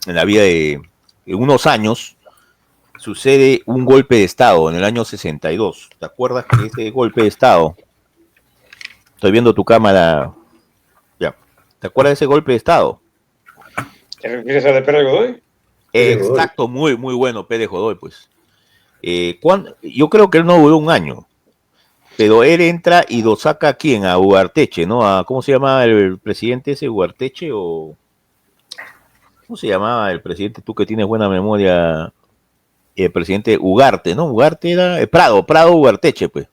[SPEAKER 1] en la vida de unos años, sucede un golpe de Estado en el año 62. ¿Te acuerdas que ese golpe de Estado? Estoy viendo tu cámara. Ya. ¿Te acuerdas de ese golpe de Estado?
[SPEAKER 2] ¿Te refieres a de Pérez Godoy?
[SPEAKER 1] Exacto, muy, muy bueno, Pérez Godoy, pues. Yo creo que él no duró un año, pero él entra y lo saca a quién, a Ugarteche, ¿no? ¿Cómo se llamaba el presidente ese, Ugarteche? ¿Cómo se llamaba el presidente? Tú que tienes buena memoria, el presidente Ugarte, ¿no? Ugarte era Prado Ugarteche, pues,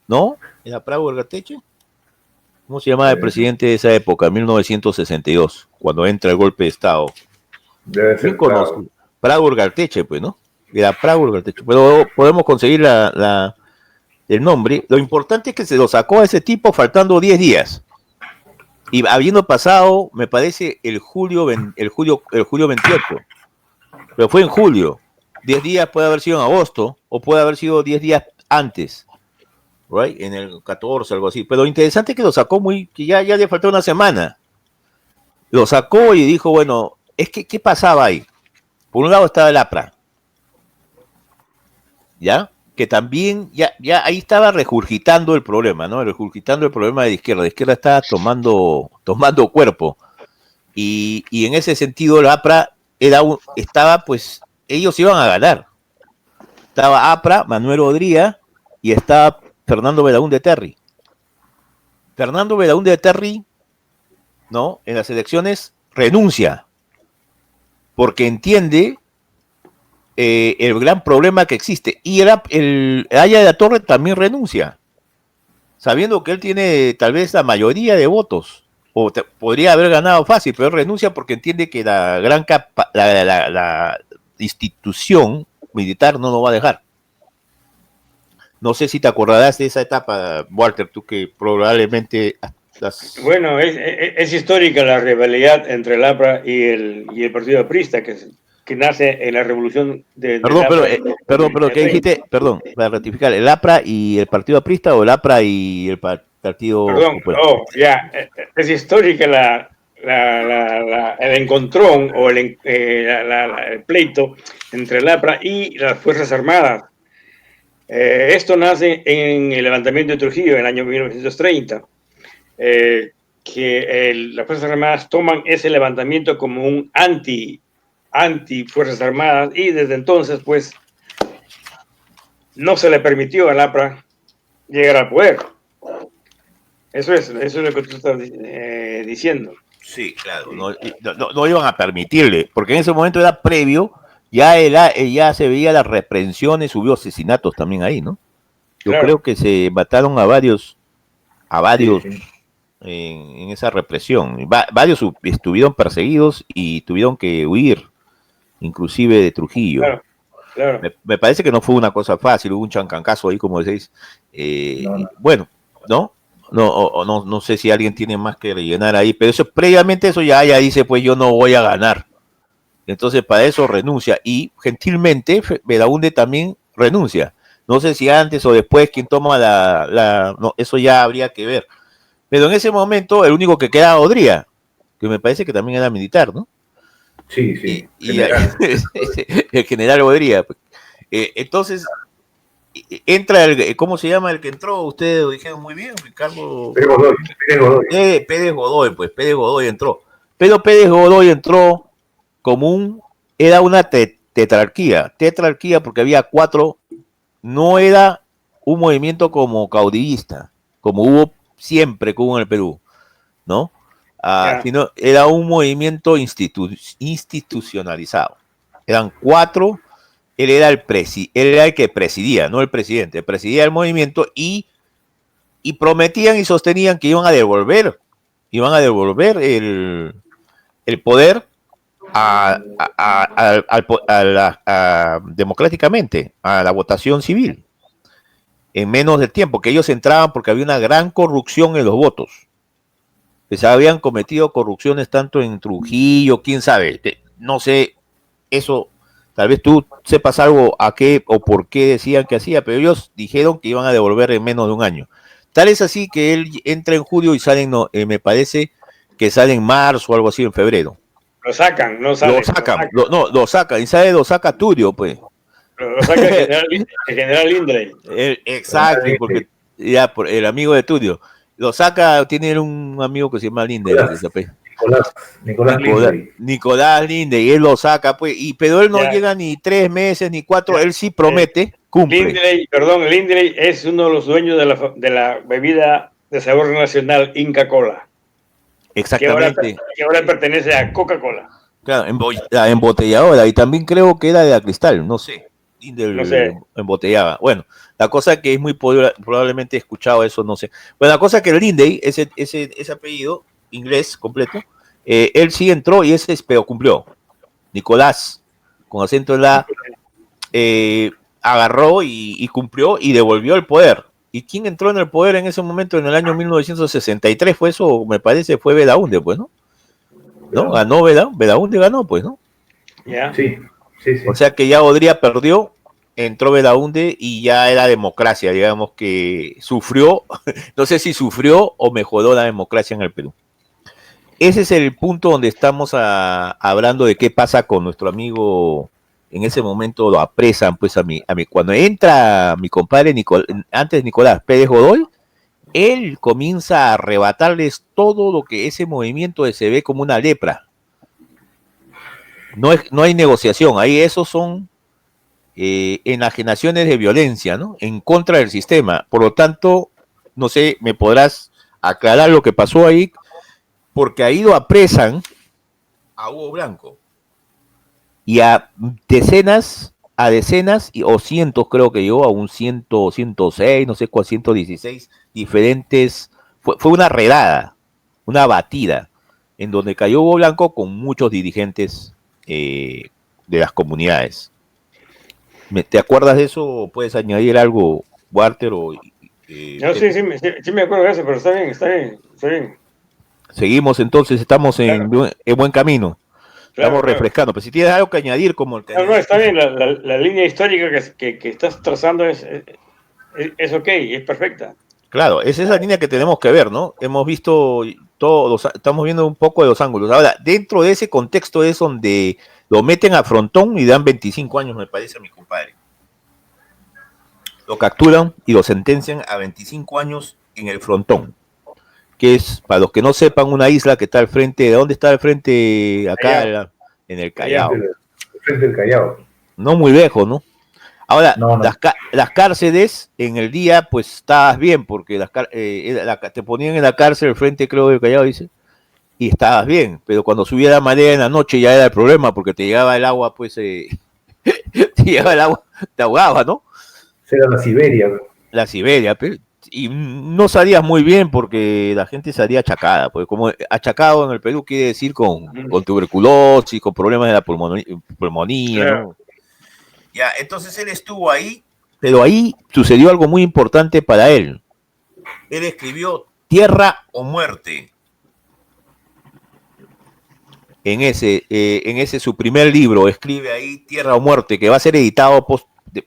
[SPEAKER 1] ¿no? ¿Era Prado Ugarteche? ¿Cómo se llamaba el presidente de esa época, 1962, cuando entra el golpe de Estado?
[SPEAKER 3] Debe ser
[SPEAKER 1] conozco. Prado Ugarteche, pues, ¿no? Era Prado Ugarteche. Pero podemos conseguir el nombre. Lo importante es que se lo sacó a ese tipo faltando 10 días. Y habiendo pasado, me parece, el julio 28. Pero fue en julio. 10 días puede haber sido en agosto, o puede haber sido 10 días antes. Right? En el 14, algo así. Pero lo interesante es que lo sacó que ya le faltó una semana. Lo sacó y dijo, bueno, es que, ¿qué pasaba ahí? Por un lado estaba el APRA, ¿ya? Que también, ya ahí estaba regurgitando el problema, ¿no? Regurgitando el problema de la izquierda. La izquierda estaba tomando cuerpo. Y en ese sentido, el APRA estaba, pues, ellos iban a ganar. Estaba APRA, Manuel Odría, y estaba Fernando Belaúnde Terry. Fernando Belaúnde Terry, ¿no? En las elecciones renuncia, porque entiende el gran problema que existe. Y el Haya de la Torre también renuncia, sabiendo que él tiene tal vez la mayoría de votos, o podría haber ganado fácil, pero él renuncia porque entiende que la institución militar no lo va a dejar. No sé si te acordarás de esa etapa, Walter, tú que probablemente...
[SPEAKER 2] Bueno, es histórica la rivalidad entre el APRA y el Partido Aprista, que nace en la revolución de...
[SPEAKER 1] Perdón, ¿qué dijiste? Perdón, para ratificar, ¿el APRA y el Partido Aprista o el APRA y el Partido Popular?
[SPEAKER 2] Es histórica el encontrón o el pleito entre el APRA y las Fuerzas Armadas. Esto nace en el levantamiento de Trujillo en el año 1930, que las Fuerzas Armadas toman ese levantamiento como un anti Fuerzas Armadas, y desde entonces, pues, no se le permitió al APRA llegar al poder. Eso es lo que tú estás diciendo.
[SPEAKER 1] Sí, claro, no iban a permitirle, porque en ese momento era previo. Ya se veía las reprensiones, hubo asesinatos también ahí, ¿no? Yo creo que se mataron a varios sí. En esa represión. Varios estuvieron perseguidos y tuvieron que huir, inclusive de Trujillo.
[SPEAKER 2] Claro.
[SPEAKER 1] Me parece que no fue una cosa fácil, hubo un chancancazo ahí, como decís. Bueno, no sé si alguien tiene más que rellenar ahí, pero previamente eso ya dice, pues yo no voy a ganar. Entonces para eso renuncia, y gentilmente Belaúnde también renuncia. No sé si antes o después quien toma no, eso ya habría que ver. Pero en ese momento el único que queda Odría, que me parece que también era militar, ¿no?
[SPEAKER 3] Sí.
[SPEAKER 1] El general Odría. Entonces entra ¿cómo se llama el que entró? Ustedes lo dijeron muy bien, Ricardo.
[SPEAKER 3] Pérez Godoy.
[SPEAKER 1] Pérez Godoy entró. Pero Pérez Godoy entró era una tetrarquía porque había 4, no era un movimiento como caudillista, como hubo siempre en el Perú, ¿no? Sino era un movimiento institucionalizado. Eran 4, él era el que presidía, no el presidente, presidía el movimiento, y prometían y sostenían que iban a devolver el poder democráticamente a la votación civil en menos de tiempo, que ellos entraban porque había una gran corrupción en los votos, que se habían cometido corrupciones tanto en Trujillo, quién sabe, no sé, eso tal vez tú sepas algo a qué o por qué decían que hacía, pero ellos dijeron que iban a devolver en menos de un año. Tal es así que él entra en julio y sale me parece que sale en marzo o algo así, en febrero.
[SPEAKER 2] Lo sacan, no sale.
[SPEAKER 1] Lo sacan. ¿Y sabe? Lo saca Turio, pues.
[SPEAKER 2] Lo saca el general Lindley.
[SPEAKER 1] Exacto, porque ya el amigo de Turio. Lo saca, tiene un amigo que se llama Lindley. Nicolás Lindley, y él lo saca, pues, pero él no llega ni 3 meses, ni 4, él sí promete, cumple.
[SPEAKER 2] Lindley es uno de los dueños de la bebida de sabor nacional Inca Kola.
[SPEAKER 1] Exactamente.
[SPEAKER 2] Que ahora pertenece a Coca-Cola.
[SPEAKER 1] Claro, la embotelladora, y también creo que era de la Cristal, no sé. No sé. Embotellaba. Bueno, la cosa que es muy probablemente he escuchado eso, no sé. Bueno, la cosa que el Lindley, ese apellido inglés completo, él sí entró y pero cumplió. Nicolás, con acento en la, agarró y cumplió y devolvió el poder. ¿Y quién entró en el poder en ese momento, en el año 1963? Fue eso, me parece, fue Belaúnde, pues, ¿no? ¿No? Ganó Belaúnde, ganó, pues, ¿no?
[SPEAKER 2] Yeah.
[SPEAKER 3] Sí.
[SPEAKER 1] O sea que ya Odría perdió, entró Belaúnde y ya era democracia, digamos que sufrió, no sé si sufrió o mejoró la democracia en el Perú. Ese es el punto donde estamos hablando de qué pasa con nuestro amigo. En ese momento lo apresan, pues, cuando entra mi compadre Nicolás Pérez Godoy, él comienza a arrebatarles todo lo que ese movimiento se ve como una lepra. No hay negociación, ahí esos son enajenaciones de violencia, ¿no? En contra del sistema. Por lo tanto, no sé, me podrás aclarar lo que pasó ahí, porque ahí lo apresan a Hugo Blanco y a decenas o cientos, creo que llegó a un 106, no sé cuál, 116 diferentes. Fue una redada, una batida, en donde cayó Hugo Blanco con muchos dirigentes de las comunidades. ¿Te acuerdas de eso? ¿Puedes añadir algo, Walter?
[SPEAKER 2] No, sí me acuerdo de eso, pero está bien.
[SPEAKER 1] Seguimos entonces, estamos en buen camino. Estamos refrescando, pero si tienes algo que añadir como el que...
[SPEAKER 2] No, está bien, la línea histórica que estás trazando es ok, es perfecta.
[SPEAKER 1] Claro, es esa línea que tenemos que ver, ¿no? Hemos visto estamos viendo un poco de los ángulos. Ahora, dentro de ese contexto es donde lo meten a Frontón y dan 25 años, me parece, a mi compadre. Lo capturan y lo sentencian a 25 años en el Frontón, que es, para los que no sepan, una isla que está al frente. ¿De dónde está al frente? Acá, en el Callao.
[SPEAKER 3] Frente del Callao.
[SPEAKER 1] No muy lejos, ¿no? Ahora, no. Las cárceles en el día, pues estabas bien, porque te ponían en la cárcel al frente, creo, del Callao, dice, y estabas bien, pero cuando subía la marea en la noche ya era el problema, porque te llegaba el agua, pues, te llegaba el agua, te ahogaba, ¿no?
[SPEAKER 3] Era la Siberia.
[SPEAKER 1] La Siberia, pero, y no salías muy bien porque la gente salía achacada, porque como achacado en el Perú quiere decir con tuberculosis, con problemas de la pulmonía, claro. ¿No? Ya, entonces él estuvo ahí, pero ahí sucedió algo muy importante para él. Él escribió Tierra o Muerte. En ese su primer libro, escribe ahí Tierra o Muerte, que va a ser editado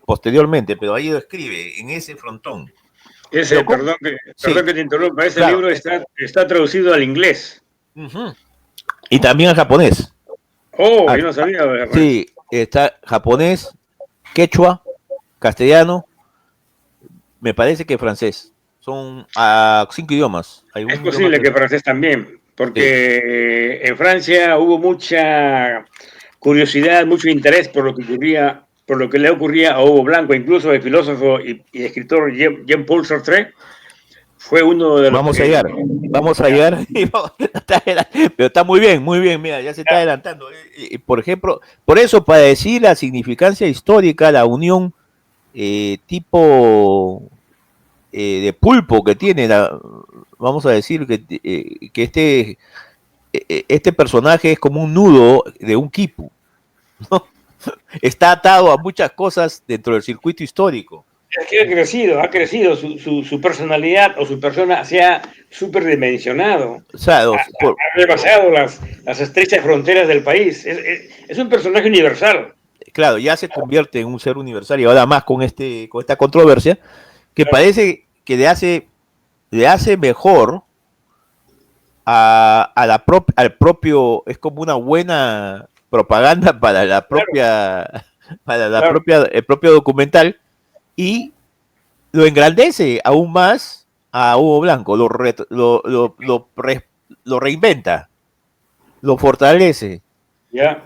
[SPEAKER 1] posteriormente, pero ahí lo escribe, en ese Frontón.
[SPEAKER 2] Perdón que te interrumpa, ese libro está traducido al inglés.
[SPEAKER 1] Uh-huh. Y también al japonés.
[SPEAKER 2] Oh, yo no sabía.
[SPEAKER 1] Sí, está japonés, quechua, castellano, me parece que francés. Son 5 idiomas.
[SPEAKER 2] Es posible que francés también, porque en Francia hubo mucha curiosidad, mucho interés por lo que le ocurría a Hugo Blanco, incluso el filósofo y escritor Jean-Paul Sartre fue uno de los...
[SPEAKER 1] Vamos a llegar, pero está muy bien, mira, ya se está adelantando. Por ejemplo, por eso, para decir la significancia histórica, la unión tipo de pulpo que tiene, vamos a decir que este personaje es como un nudo de un quipu, ¿no? Está atado a muchas cosas dentro del circuito histórico.
[SPEAKER 2] Es que ha crecido su personalidad o su persona se ha superdimensionado.
[SPEAKER 1] O sea,
[SPEAKER 2] ha rebasado las estrechas fronteras del país. Es un personaje universal.
[SPEAKER 1] Claro, ya se convierte en un ser universal y ahora más con esta controversia que parece que le hace mejor al propio, es como una buena propaganda para la propia, el propio documental, y lo engrandece aún más a Hugo Blanco, lo reinventa, lo fortalece.
[SPEAKER 2] Ya.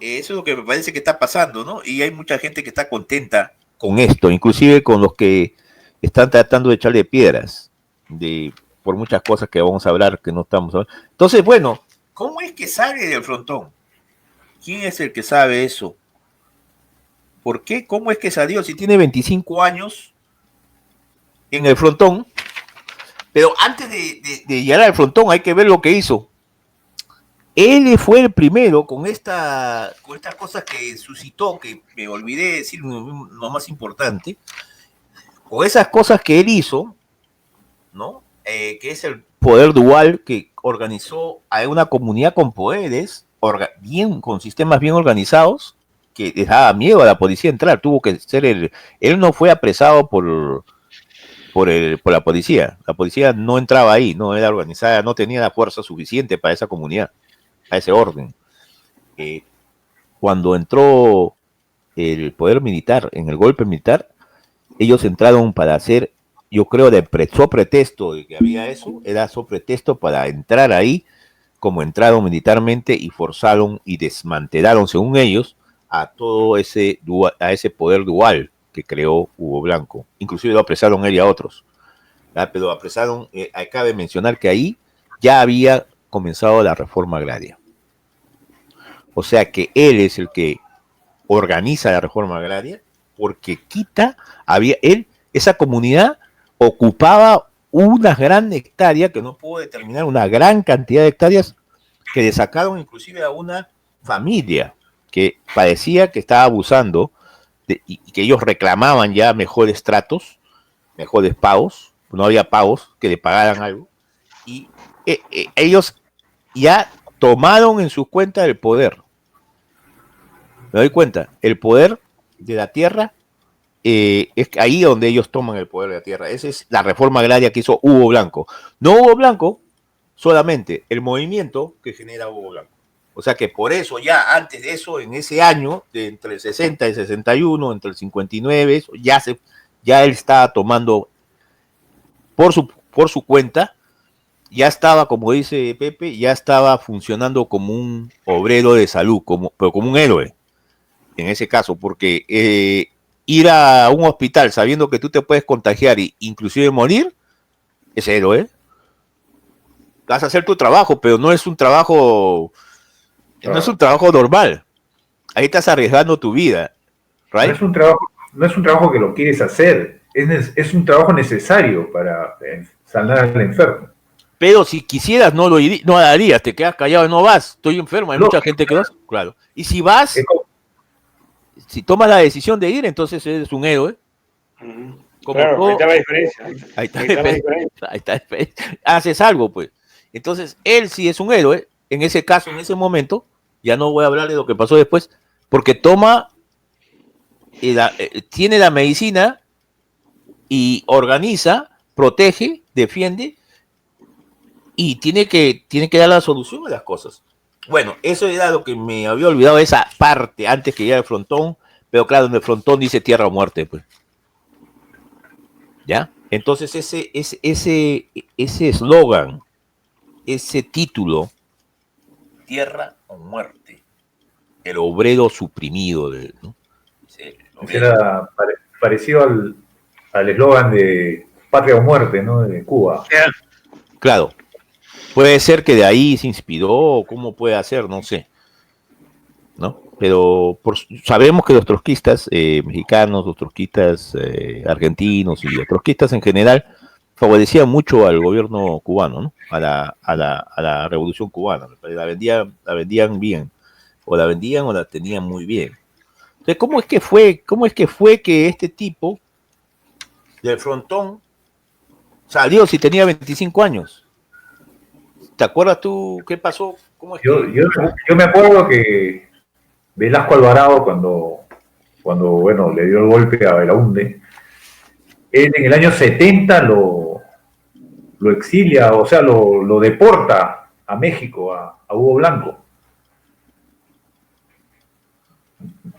[SPEAKER 1] Eso es lo que me parece que está pasando, ¿no? Y hay mucha gente que está contenta con esto, inclusive con los que están tratando de echarle piedras por muchas cosas que vamos a hablar que no estamos hablando. Entonces, bueno, ¿cómo es que sale del frontón? ¿Quién es el que sabe eso? ¿Por qué? ¿Cómo es que salió? Si tiene 25 años en el frontón, pero antes de llegar al frontón hay que ver lo que hizo. Él fue el primero con estas cosas que suscitó, que me olvidé decir lo más importante, con esas cosas que él hizo, ¿no? Que es el poder dual, que organizó a una comunidad con poderes, con sistemas bien organizados, que les daba miedo a la policía entrar. Tuvo que ser él no fue apresado por la policía. La policía no entraba ahí, no era organizada, no tenía la fuerza suficiente para esa comunidad, a ese orden. Cuando entró el poder militar, en el golpe militar, ellos entraron para hacer, yo creo, pretexto de que había eso, era pretexto para entrar ahí, como entraron militarmente y forzaron y desmantelaron, según ellos, a todo ese poder dual que creó Hugo Blanco. Inclusive lo apresaron él y a otros. Pero apresaron, cabe mencionar que ahí ya había comenzado la reforma agraria. O sea que él es el que organiza la reforma agraria, porque esa comunidad ocupaba una gran hectárea, que no puedo determinar, una gran cantidad de hectáreas, que le sacaron inclusive a una familia que parecía que estaba abusando, y que ellos reclamaban ya mejores tratos, mejores pagos, no había pagos, que le pagaran algo, y ellos ya tomaron en sus cuentas el poder. Me doy cuenta, el poder de la tierra, es ahí donde ellos toman el poder de la tierra. Esa es la reforma agraria que hizo Hugo Blanco. No Hugo Blanco, solamente el movimiento que genera Hugo Blanco. O sea que por eso ya antes de eso, en ese año, entre el 60 y el 61, entre el 59, eso, ya él estaba tomando por su cuenta, ya estaba, como dice Pepe, ya estaba funcionando como un obrero de salud, pero como un héroe, en ese caso, porque ir a un hospital sabiendo que tú te puedes contagiar e inclusive morir, es héroe. Vas a hacer tu trabajo, pero no es un trabajo, no es un trabajo normal. Ahí estás arriesgando tu vida, right?
[SPEAKER 3] No es un trabajo que lo quieres hacer, es un trabajo necesario para sanar al enfermo.
[SPEAKER 1] Pero si quisieras, no lo harías, te quedas callado y no vas. Estoy enfermo, hay mucha gente que no. Claro. Y si vas, si tomas la decisión de ir, entonces eres un héroe.
[SPEAKER 2] Claro, ahí está la diferencia.
[SPEAKER 1] Ahí está la diferencia. Haces algo, pues. Entonces, él sí es un héroe, en ese caso, en ese momento, ya no voy a hablar de lo que pasó después, porque tiene la medicina y organiza, protege, defiende, y tiene que dar la solución a las cosas. Bueno, eso era lo que me había olvidado, esa parte, antes que llegara el frontón, pero claro, en el frontón dice tierra o muerte, pues. ¿Ya? Entonces ese eslogan, ese título, tierra o muerte, el obrero suprimido, ¿no?
[SPEAKER 3] Era parecido al eslogan de patria o muerte, ¿no? De Cuba.
[SPEAKER 1] Claro. Puede ser que de ahí se inspiró, cómo puede ser, no sé, ¿no? Pero sabemos que los trotskistas mexicanos, los trotskistas argentinos y los trotskistas en general favorecían mucho al gobierno cubano, ¿no? A la revolución cubana. La vendían bien, o la vendían o la tenían muy bien. Entonces, ¿cómo es que fue que este tipo del frontón salió si tenía 25 años? ¿Te acuerdas tú qué pasó? ¿Cómo es
[SPEAKER 3] yo me acuerdo que Velasco Alvarado, cuando bueno, le dio el golpe a Belaúnde, él en el año 70 lo exilia, o sea, lo deporta a México, a Hugo Blanco.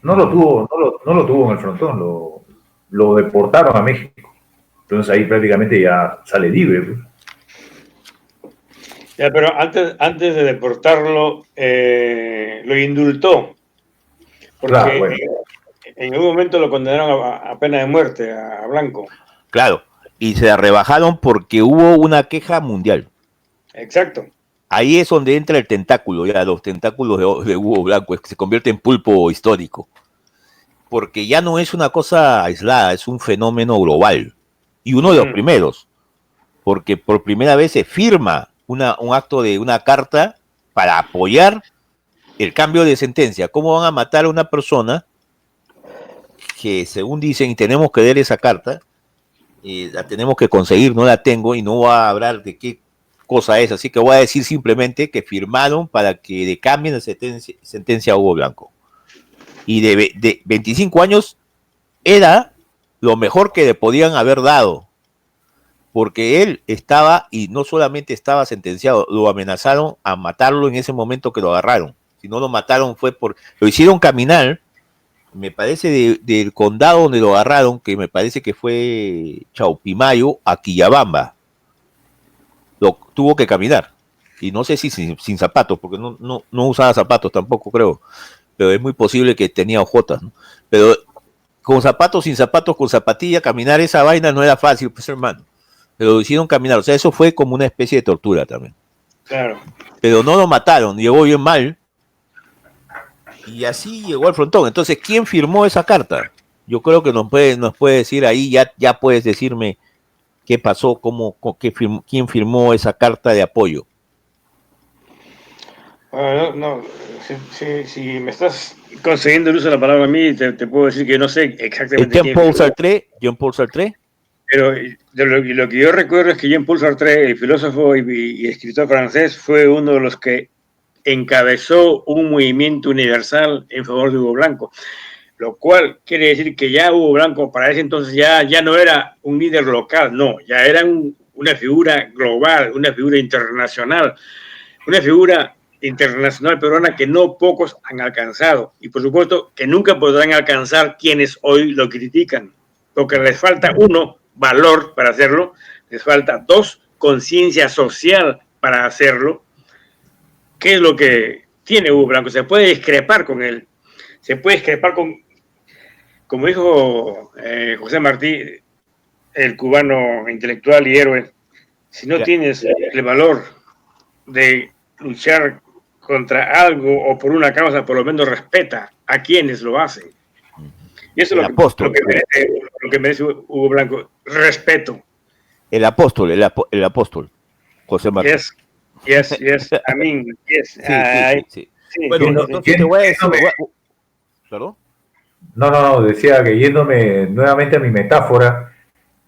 [SPEAKER 3] No lo tuvo en el frontón, lo deportaron a México. Entonces ahí prácticamente ya sale libre. Pues.
[SPEAKER 2] Ya, pero antes de deportarlo, lo indultó, porque
[SPEAKER 3] Claro, bueno.
[SPEAKER 2] en un momento lo condenaron a pena de muerte a Blanco.
[SPEAKER 1] Claro, y se la rebajaron porque hubo una queja mundial.
[SPEAKER 2] Exacto.
[SPEAKER 1] Ahí es donde entra el tentáculo, ya los tentáculos de Hugo Blanco, es que se convierte en pulpo histórico. Porque ya no es una cosa aislada, es un fenómeno global. Y uno de los primeros, porque por primera vez se firma un acto de una carta para apoyar el cambio de sentencia. ¿Cómo van a matar a una persona que, según dicen, y tenemos que leer esa carta, la tenemos que conseguir, no la tengo y no voy a hablar de qué cosa es, así que voy a decir simplemente que firmaron para que le cambien la sentencia a Hugo Blanco. Y de 25 años era lo mejor que le podían haber dado, porque él estaba, y no solamente estaba sentenciado, lo amenazaron a matarlo en ese momento que lo agarraron. Si no lo mataron fue lo hicieron caminar, me parece del condado donde lo agarraron, que me parece que fue Chaupimayo, a Quillabamba. Lo tuvo que caminar. Y no sé si sin zapatos, porque no usaba zapatos tampoco, creo. Pero es muy posible que tenía ojotas, ¿no? Pero con zapatos, sin zapatos, con zapatilla, caminar esa vaina no era fácil, pues, hermano. Pero lo hicieron caminar. O sea, eso fue como una especie de tortura también.
[SPEAKER 2] Claro.
[SPEAKER 1] Pero no lo mataron, llegó bien mal. Y así llegó al frontón. Entonces, ¿quién firmó esa carta? Yo creo que nos puede decir ahí, ya puedes decirme qué pasó, quién firmó esa carta de apoyo.
[SPEAKER 2] Si me estás concediendo el uso de la palabra a mí, te puedo decir que no sé exactamente quién
[SPEAKER 1] Jean-Paul Sartre.
[SPEAKER 2] Pero lo que yo recuerdo es que Jean-Paul Sartre, el filósofo y escritor francés, fue uno de los que encabezó un movimiento universal en favor de Hugo Blanco, lo cual quiere decir que ya Hugo Blanco para ese entonces ya no era un líder local, no, ya era una figura global, una figura internacional peruana que no pocos han alcanzado, y por supuesto que nunca podrán alcanzar quienes hoy lo critican, porque les falta valor para hacerlo, les falta 2, conciencia social para hacerlo. ¿Qué es lo que tiene Hugo Blanco? Se puede discrepar con él, se puede discrepar como dijo José Martí, el cubano intelectual y héroe, si no tienes el valor de luchar contra algo o por una causa, por lo menos respeta a quienes lo hacen. Y eso es lo que merece Hugo Blanco, respeto.
[SPEAKER 1] El apóstol, José Martín.
[SPEAKER 2] Yes, amén. Yes.
[SPEAKER 1] Sí. Bueno, entonces te voy a decir... ¿Perdón?
[SPEAKER 3] No, decía que yéndome nuevamente a mi metáfora,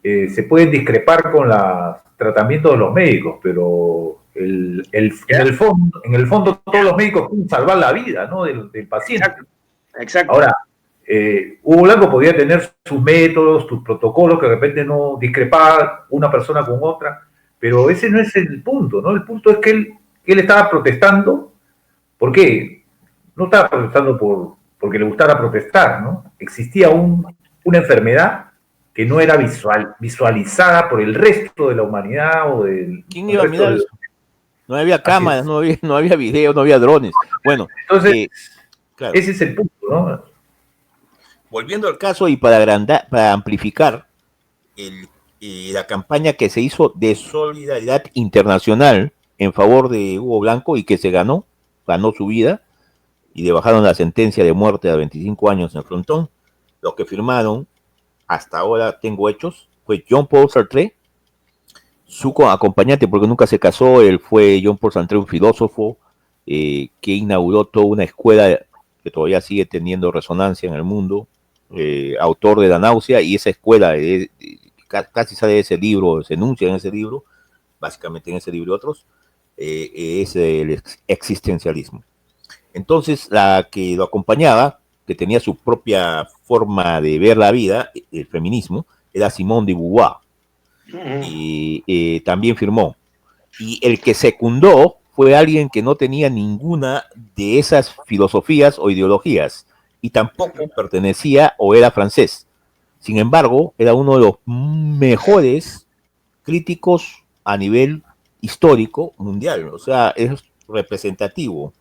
[SPEAKER 3] se pueden discrepar con los tratamientos de los médicos, pero en el fondo todos los médicos pueden salvar la vida, ¿no? del paciente.
[SPEAKER 2] Exacto.
[SPEAKER 3] Ahora, Hugo Blanco podía tener sus métodos, sus protocolos, que de repente no discrepaba una persona con otra, pero ese no es el punto, ¿no? El punto es que él estaba protestando. ¿Por qué? No estaba protestando porque le gustara protestar, ¿no? Existía una enfermedad que no era visualizada por el resto de la humanidad o del...
[SPEAKER 1] ¿Quién iba a mirar eso? No había cámaras, no había video, no había drones. Bueno,
[SPEAKER 3] entonces, claro. Ese es el punto, ¿no?
[SPEAKER 1] Volviendo al caso y para amplificar la campaña que se hizo de solidaridad internacional en favor de Hugo Blanco y que se ganó su vida y le bajaron la sentencia de muerte a 25 años en el frontón. Los que firmaron, hasta ahora tengo hechos, fue Jean-Paul Sartre, su acompañante, porque nunca se casó, él fue Jean-Paul Sartre, un filósofo que inauguró toda una escuela que todavía sigue teniendo resonancia en el mundo, autor de La náusea, y esa escuela casi sale de ese libro, se enuncia en ese libro, básicamente en ese libro y otros, es el existencialismo. Entonces, la que lo acompañaba, que tenía su propia forma de ver la vida, el feminismo, era Simone de Beauvoir. Y también firmó. Y el que secundó fue alguien que no tenía ninguna de esas filosofías o ideologías y tampoco pertenecía o era francés. Sin embargo, era uno de los mejores críticos a nivel histórico mundial, o sea, es representativo.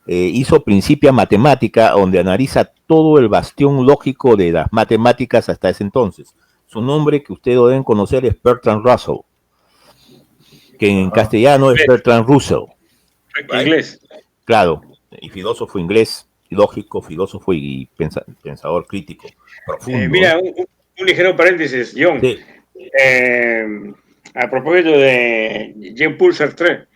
[SPEAKER 1] Hizo Principia Matemática, donde analiza todo el bastión lógico de las matemáticas hasta ese entonces. Su nombre, que ustedes deben conocer, es Bertrand Russell, que en castellano es Bertrand Russell.
[SPEAKER 2] Inglés.
[SPEAKER 1] Claro, y filósofo inglés, lógico, filósofo y pensador crítico, profundo.
[SPEAKER 2] Mira, un ligero paréntesis, John.
[SPEAKER 1] Sí.
[SPEAKER 2] A propósito de Jean-Paul Sartre,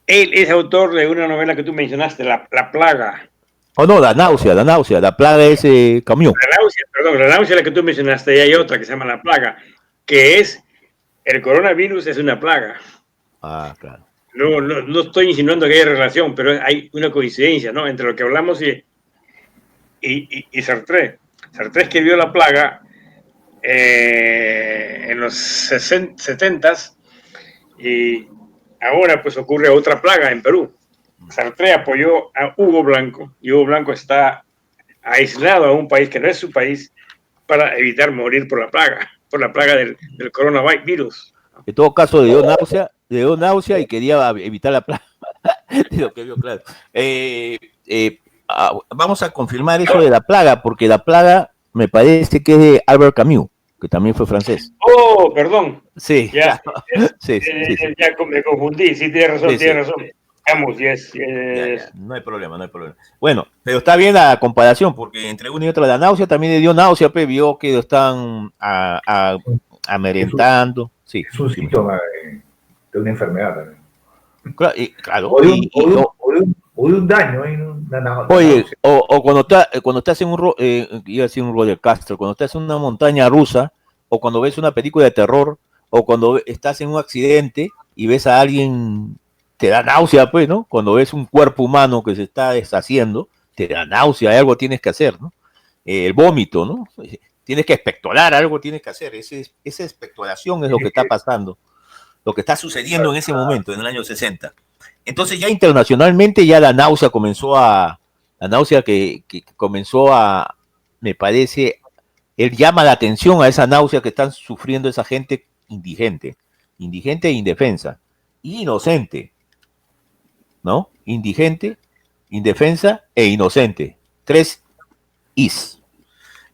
[SPEAKER 2] él es autor de una novela que tú mencionaste, La Plaga.
[SPEAKER 1] Oh, no, la náusea, la plaga es Camus.
[SPEAKER 2] La náusea la que tú mencionaste, y hay otra que se llama La Plaga, que es, el coronavirus es una plaga.
[SPEAKER 1] Ah, claro.
[SPEAKER 2] No estoy insinuando que haya relación, pero hay una coincidencia, ¿no?, entre lo que hablamos y Sartre. Sartre escribió La Plaga en los 70s, y ahora pues ocurre otra plaga en Perú. Sartre apoyó a Hugo Blanco, y Hugo Blanco está aislado a un país que no es su país para evitar morir por la plaga del coronavirus.
[SPEAKER 1] En todo caso, le dio náusea y quería evitar la plaga. De lo que vio, claro. Vamos a confirmar eso de la plaga, porque la plaga me parece que es de Albert Camus, que también fue francés.
[SPEAKER 2] Oh, perdón.
[SPEAKER 1] Sí,
[SPEAKER 2] ya,
[SPEAKER 1] sí.
[SPEAKER 2] Ya me confundí. Sí, tienes razón. Camus, yes.
[SPEAKER 1] Ya, no hay problema. Bueno, pero está bien la comparación, porque entre una y otra la náusea también le dio náusea, pero vio que lo están amedrentando. Sí,
[SPEAKER 3] es un síntoma de una enfermedad también.
[SPEAKER 1] Claro.
[SPEAKER 3] O de un daño.
[SPEAKER 1] Oye, o cuando estás en iba a decir un roller coaster, cuando estás en una montaña rusa, o cuando ves una película de terror, o cuando estás en un accidente y ves a alguien, te da náusea, pues, ¿no? Cuando ves un cuerpo humano que se está deshaciendo, te da náusea, algo tienes que hacer, ¿no? El vómito, ¿no? Tienes que expectorar, algo tienes que hacer. Esa expectoración es lo que está pasando, lo que está sucediendo en ese momento, en el año 60. Entonces ya internacionalmente ya la náusea que comenzó a, me parece, él llama la atención a esa náusea que están sufriendo esa gente indigente e indefensa, inocente, ¿no? Indigente, indefensa e inocente. 3 is.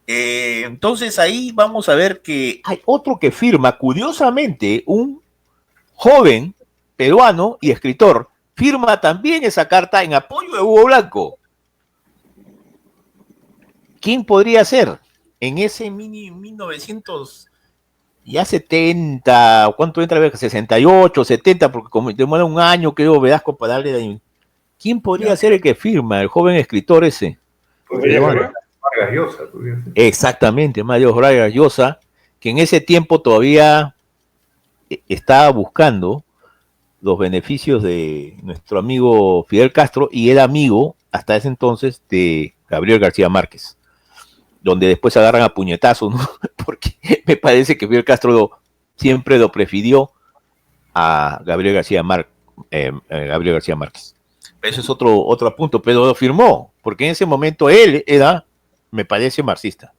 [SPEAKER 1] Entonces ahí vamos a ver que hay otro que firma, curiosamente, un joven peruano y escritor, firma también esa carta en apoyo de Hugo Blanco. ¿Quién podría ser? En ese 1900 ya 70, ¿cuánto entra? 68, 70, porque como demora un año, creo, Velasco, para darle la... ¿Quién podría ser el que firma, el joven escritor ese?
[SPEAKER 3] Vargas Llosa.
[SPEAKER 1] Exactamente, Mario Vargas Llosa, que en ese tiempo todavía estaba buscando los beneficios de nuestro amigo Fidel Castro y era amigo hasta ese entonces de Gabriel García Márquez, donde después se agarran a puñetazos, ¿no? Porque me parece que Fidel Castro siempre lo prefirió a Gabriel García Márquez. Ese es otro punto, pero lo firmó, porque en ese momento él era, me parece, marxista.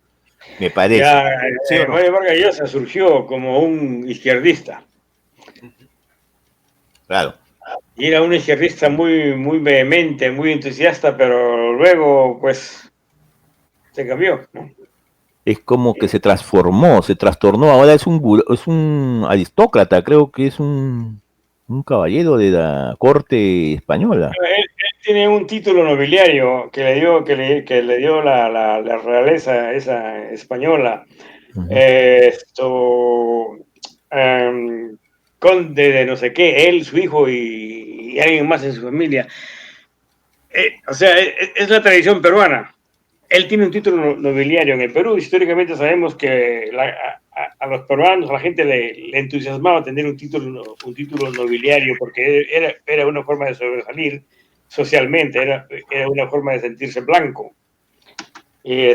[SPEAKER 1] Me parece.
[SPEAKER 2] ¿Sí o no? Mario Vargas Llosa surgió como un izquierdista.
[SPEAKER 1] Claro.
[SPEAKER 2] Y era un izquierdista muy, muy vehemente, muy entusiasta, pero luego, pues, se cambió, ¿no?
[SPEAKER 1] Es como que se transformó, se trastornó. Ahora es un aristócrata, creo que es un caballero de la corte española.
[SPEAKER 2] Él tiene un título nobiliario que le dio la realeza esa española. Conde de no sé qué, él, su hijo y alguien más en su familia. O sea, es la tradición peruana. Él tiene un título nobiliario en el Perú. Históricamente sabemos que a los peruanos, a la gente le entusiasmaba tener un título nobiliario porque era una forma de sobresalir socialmente, era una forma de sentirse blanco. Y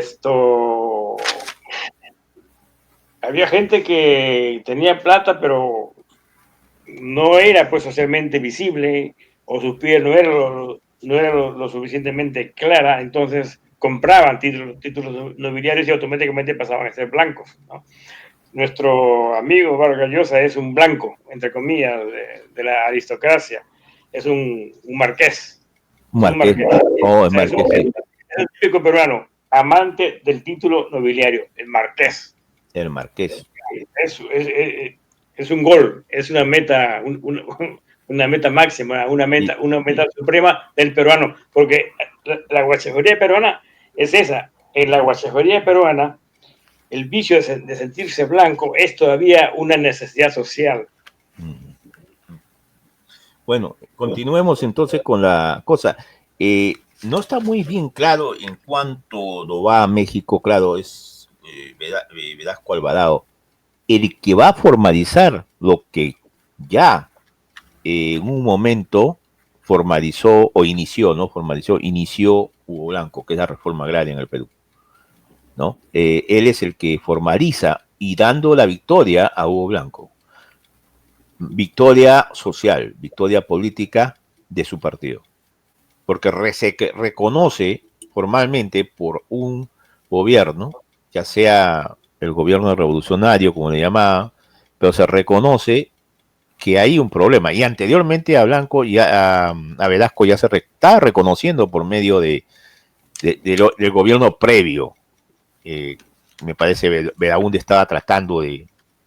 [SPEAKER 2] había gente que tenía plata, pero no era pues socialmente visible, o sus pies no eran lo suficientemente clara, entonces compraban títulos nobiliarios y automáticamente pasaban a ser blancos, ¿no? Nuestro amigo Vargas Llosa es un blanco, entre comillas, de la aristocracia, es un marqués.
[SPEAKER 1] Un marqués. Oh, el marqués, sí.
[SPEAKER 2] Es el típico peruano, amante del título nobiliario, el marqués.
[SPEAKER 1] El marqués.
[SPEAKER 2] Es un gol, es una meta, una meta máxima, una meta suprema del peruano, porque la guachejoría peruana es esa. En la guachejoría peruana, el vicio de sentirse blanco es todavía una necesidad social.
[SPEAKER 1] Bueno, continuemos entonces con la cosa. No está muy bien claro en cuanto lo va a México, claro, es Velasco Alvarado el que va a formalizar lo que ya en un momento formalizó o inició, ¿no? Inició Hugo Blanco, que es la reforma agraria en el Perú, ¿no? Él es el que formaliza y dando la victoria a Hugo Blanco. Victoria social, victoria política de su partido. Porque reconoce formalmente por un gobierno, ya sea el gobierno revolucionario, como le llamaba, pero se reconoce que hay un problema. Y anteriormente a Blanco, a Velasco ya se está reconociendo por medio del gobierno previo. Me parece Belaúnde estaba tratando de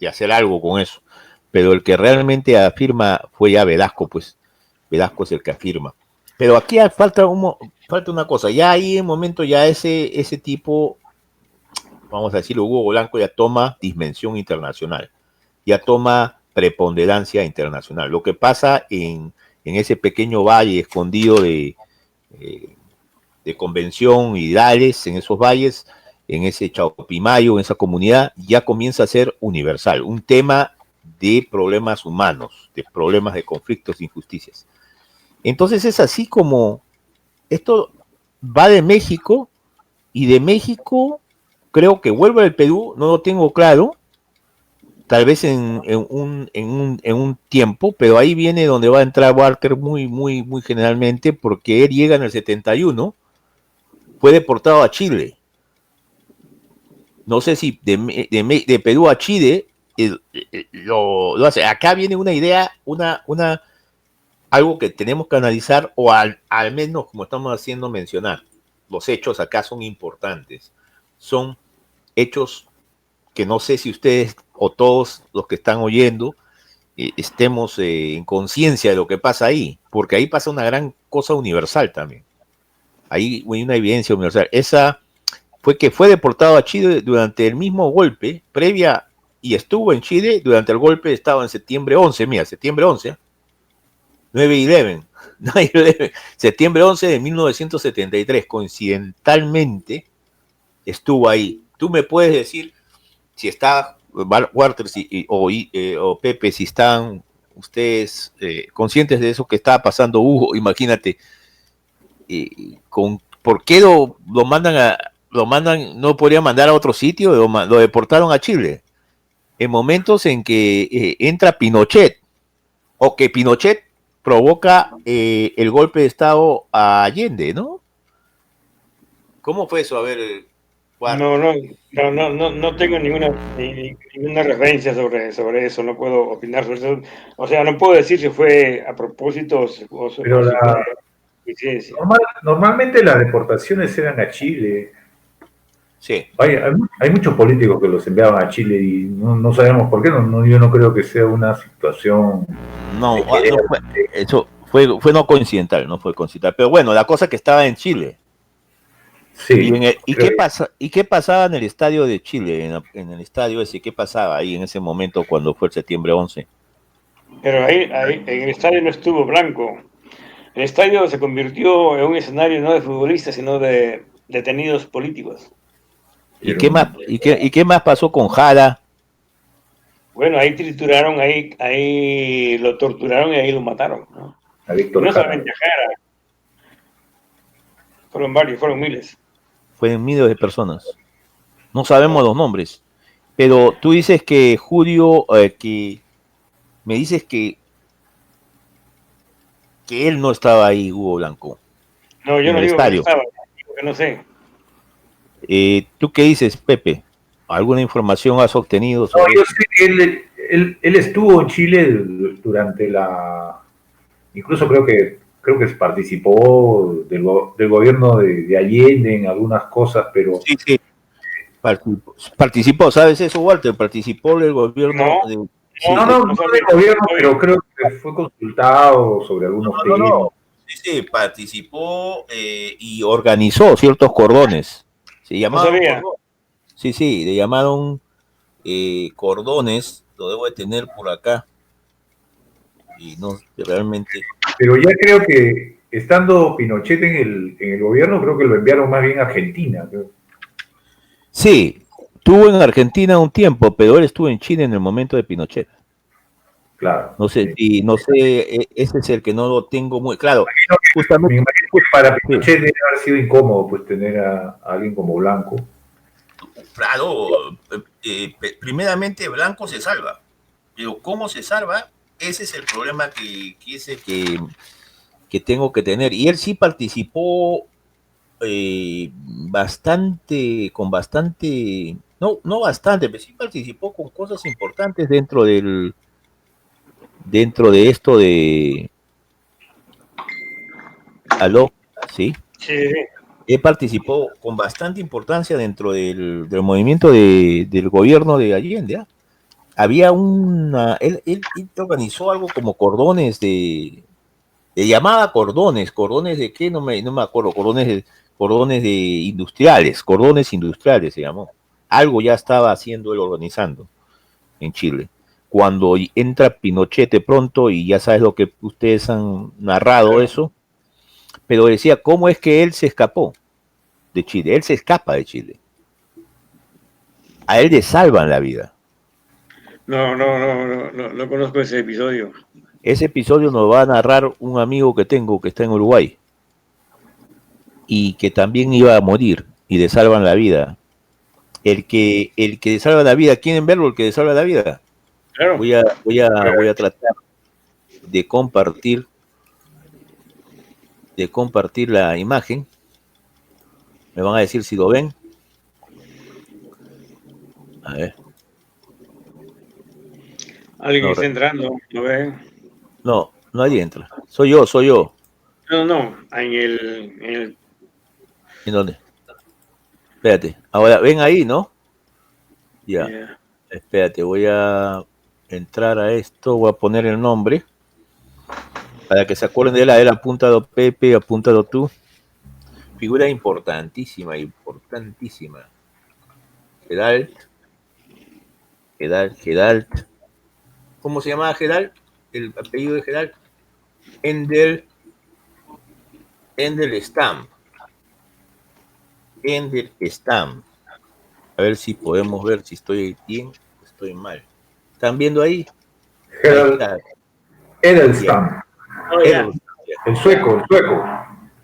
[SPEAKER 1] hacer algo con eso. Pero el que realmente afirma fue ya Velasco, pues Velasco es el que afirma. Pero aquí falta una cosa. Ya ahí en momento ya ese tipo, vamos a decirlo, Hugo Blanco ya toma dimensión internacional, ya toma preponderancia internacional. Lo que pasa en ese pequeño valle escondido de Convención y Dales, en esos valles, en ese Chaupimayo, en esa comunidad, ya comienza a ser universal, un tema de problemas humanos, de problemas de conflictos, de injusticias. Entonces es así como esto va de México y de México creo que vuelve al Perú, no lo tengo claro, tal vez en un tiempo, pero ahí viene donde va a entrar Walker muy generalmente, porque él llega en el 71, fue deportado a Chile. No sé si de Perú a Chile lo hace. Acá viene una idea, algo que tenemos que analizar, o al menos, como estamos haciendo mencionar, los hechos acá son importantes. Son hechos que no sé si ustedes o todos los que están oyendo estemos en conciencia de lo que pasa ahí, porque ahí pasa una gran cosa universal también. Ahí hay una evidencia universal. Esa fue que fue deportado a Chile durante el mismo golpe, previa, y estuvo en Chile durante el golpe, estaba en septiembre 11, mira, septiembre 11, 9/11, septiembre 11 de 1973, coincidentalmente estuvo ahí. Tú me puedes decir si está Walter o Pepe, si están ustedes conscientes de eso que estaba pasando Hugo, imagínate, ¿por qué lo mandan, no podría mandar a otro sitio? Lo deportaron a Chile, en momentos en que entra Pinochet, o que Pinochet provoca el golpe de Estado a Allende, ¿no? ¿Cómo fue eso? A ver,
[SPEAKER 2] no tengo ninguna referencia sobre eso, no puedo opinar sobre eso. O sea, no puedo decir si fue a propósito o si fue coincidencia.
[SPEAKER 3] Normalmente las deportaciones eran a Chile.
[SPEAKER 1] Sí.
[SPEAKER 3] Hay muchos políticos que los enviaban a Chile y no sabemos por qué. Yo no creo que sea una situación.
[SPEAKER 1] Eso fue no coincidental, pero bueno, la cosa que estaba en Chile.
[SPEAKER 3] Sí.
[SPEAKER 1] ¿Y qué pasaba en el estadio de Chile, en el estadio ese? ¿Qué pasaba ahí en ese momento cuando fue el septiembre 11?
[SPEAKER 2] Pero ahí en el estadio no estuvo Blanco. El estadio se convirtió en un escenario no de futbolistas, sino de detenidos políticos.
[SPEAKER 1] ¿Y qué más pasó con Jara?
[SPEAKER 2] Bueno, ahí trituraron, ahí lo torturaron y ahí lo mataron, ¿no? No solamente a Jara. Fueron varios, fueron miles.
[SPEAKER 1] Fueron miles de personas. No sabemos los nombres. Pero tú dices que Julio, que me dices que que él no estaba ahí, Hugo Blanco,
[SPEAKER 2] No, yo
[SPEAKER 1] en
[SPEAKER 2] no
[SPEAKER 1] el
[SPEAKER 2] digo que no
[SPEAKER 1] estadio.
[SPEAKER 2] estaba, digo que no sé.
[SPEAKER 1] ¿Tú qué dices, Pepe? ¿Alguna información has obtenido
[SPEAKER 3] No,
[SPEAKER 1] sobre
[SPEAKER 3] yo
[SPEAKER 1] esto?
[SPEAKER 3] sé que él estuvo en Chile durante incluso creo que participó del gobierno de Allende en algunas cosas, pero
[SPEAKER 1] Sí, sí. Participó, ¿sabes eso, Walter? Participó del gobierno
[SPEAKER 2] No,
[SPEAKER 1] de...
[SPEAKER 2] no,
[SPEAKER 3] no,
[SPEAKER 1] Sí,
[SPEAKER 3] no,
[SPEAKER 2] no
[SPEAKER 3] no del
[SPEAKER 2] sabía.
[SPEAKER 3] gobierno,
[SPEAKER 2] No sabía.
[SPEAKER 3] pero creo que fue consultado sobre algunos
[SPEAKER 1] no, no.
[SPEAKER 3] temas.
[SPEAKER 1] Sí, sí, participó y organizó ciertos cordones. Se
[SPEAKER 2] No
[SPEAKER 1] llamaban
[SPEAKER 2] sabía.
[SPEAKER 1] cordones. Sí, sí, le llamaron cordones, lo debo de tener por acá. Y no, realmente.
[SPEAKER 3] Pero ya creo que estando Pinochet en el gobierno, creo que lo enviaron más bien a Argentina. Creo.
[SPEAKER 1] Sí, estuvo en Argentina un tiempo, pero él estuvo en Chile en el momento de Pinochet.
[SPEAKER 3] Claro.
[SPEAKER 1] No sé,
[SPEAKER 3] Sí.
[SPEAKER 1] si, no sé, ese es el que no lo tengo muy claro.
[SPEAKER 3] Me
[SPEAKER 1] Justamente,
[SPEAKER 3] imagino que para
[SPEAKER 1] sí.
[SPEAKER 3] Pinochet debe haber sido incómodo pues tener a alguien como Blanco.
[SPEAKER 1] Claro, primeramente Blanco se salva, pero ¿cómo se salva? Ese es el problema que tengo que tener. Y él sí participó con bastante, no bastante, pero sí participó con cosas importantes dentro de esto de, aló, sí,
[SPEAKER 2] Sí, sí.
[SPEAKER 1] él participó con bastante importancia dentro del movimiento del gobierno de Allende, ¿ah? Había él organizó algo como cordones de llamaba cordones de qué, no me acuerdo, cordones de cordones industriales se llamó. Algo ya estaba haciendo él organizando en Chile. Cuando entra Pinochet de pronto, y ya sabes lo que ustedes han narrado
[SPEAKER 2] Claro.
[SPEAKER 1] eso, pero decía, ¿cómo es que él se escapó de Chile? Él se escapa de Chile. A él le salvan la vida.
[SPEAKER 2] No conozco ese episodio.
[SPEAKER 1] Ese episodio nos va a narrar un amigo que tengo que está en Uruguay y que también iba a morir y le salvan la vida. El que le salva la vida, ¿quieren verlo? El que le salva la vida.
[SPEAKER 2] Claro.
[SPEAKER 1] Voy a tratar de compartir la imagen. Me van a decir si lo ven. A ver.
[SPEAKER 2] Alguien
[SPEAKER 1] No,
[SPEAKER 2] está entrando, ¿no ve?
[SPEAKER 1] nadie entra. Soy yo.
[SPEAKER 2] No, en el
[SPEAKER 1] ¿En dónde? Espérate. Ahora, ven ahí, ¿no? Ya.
[SPEAKER 2] yeah.
[SPEAKER 1] Espérate, voy a entrar a esto, voy a poner el nombre para que se acuerden de él, apúntalo Pepe, apúntalo tú. Figura importantísima, importantísima. Geralt, Geralt. ¿Cómo se llamaba Geralt? El apellido de Geralt. Endel Stam. Endel Stam. A ver si podemos ver si estoy bien o estoy mal. ¿Están viendo ahí? Ahí
[SPEAKER 3] Gerald
[SPEAKER 1] está. Bien.
[SPEAKER 3] Edelstam,
[SPEAKER 2] Oh, ya.
[SPEAKER 3] el
[SPEAKER 2] Ya.
[SPEAKER 3] sueco, el sueco.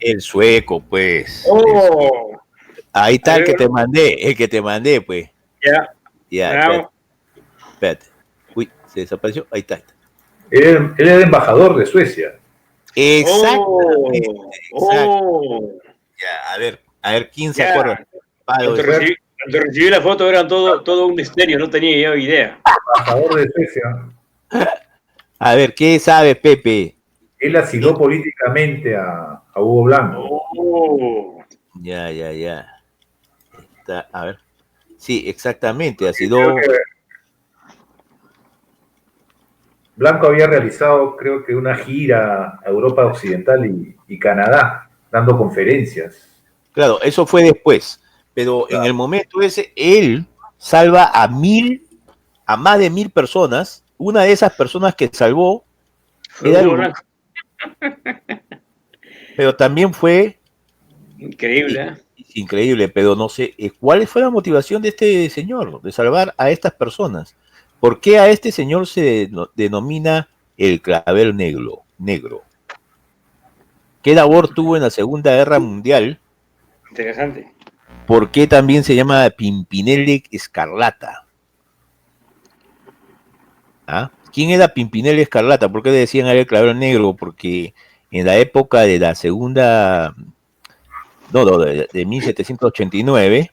[SPEAKER 1] El sueco, pues.
[SPEAKER 2] Oh,
[SPEAKER 1] Ahí
[SPEAKER 2] a
[SPEAKER 1] está el
[SPEAKER 2] ver,
[SPEAKER 1] que te mandé, pues.
[SPEAKER 2] ya.
[SPEAKER 1] Ya,
[SPEAKER 2] Now.
[SPEAKER 1] espérate. Uy, se desapareció. Ahí está.
[SPEAKER 3] Él era embajador de Suecia.
[SPEAKER 1] Exactamente,
[SPEAKER 2] Oh,
[SPEAKER 1] exacto.
[SPEAKER 2] oh,
[SPEAKER 1] Ya, a ver, ¿quién se acuerda?
[SPEAKER 2] ya.
[SPEAKER 1] Palo
[SPEAKER 2] Cuando
[SPEAKER 1] ese.
[SPEAKER 2] recibí, cuando recibí la foto era todo un misterio, no tenía yo idea.
[SPEAKER 3] Embajador de Suecia.
[SPEAKER 1] A ver, ¿qué sabe Pepe?
[SPEAKER 3] Él asiló políticamente a Hugo Blanco.
[SPEAKER 2] Oh,
[SPEAKER 1] Ya. A ver. Sí, exactamente, ha
[SPEAKER 3] Creo
[SPEAKER 1] sido.
[SPEAKER 3] que Blanco había realizado, creo que una gira a Europa Occidental y Canadá, dando conferencias.
[SPEAKER 1] Claro, eso fue después. Pero en el momento ese, él salva a más de 1.000 personas. Una de esas personas que salvó
[SPEAKER 2] fue
[SPEAKER 1] era el
[SPEAKER 2] Hugo
[SPEAKER 1] Uruguay,
[SPEAKER 2] Blanco.
[SPEAKER 1] pero también fue
[SPEAKER 2] Increíble, ¿eh?
[SPEAKER 1] increíble, pero no sé, ¿cuál fue la motivación de este señor de salvar a estas personas? ¿Por qué a este señor se denomina el clavel negro? ¿Qué labor tuvo en la Segunda Guerra Mundial?
[SPEAKER 2] Interesante.
[SPEAKER 1] ¿Por qué también se llama Pimpinela Escarlata? ¿Ah? ¿Quién era Pimpinela Escarlata? ¿Por qué le decían a él el clavel negro? Porque en la época de la segunda, de 1789,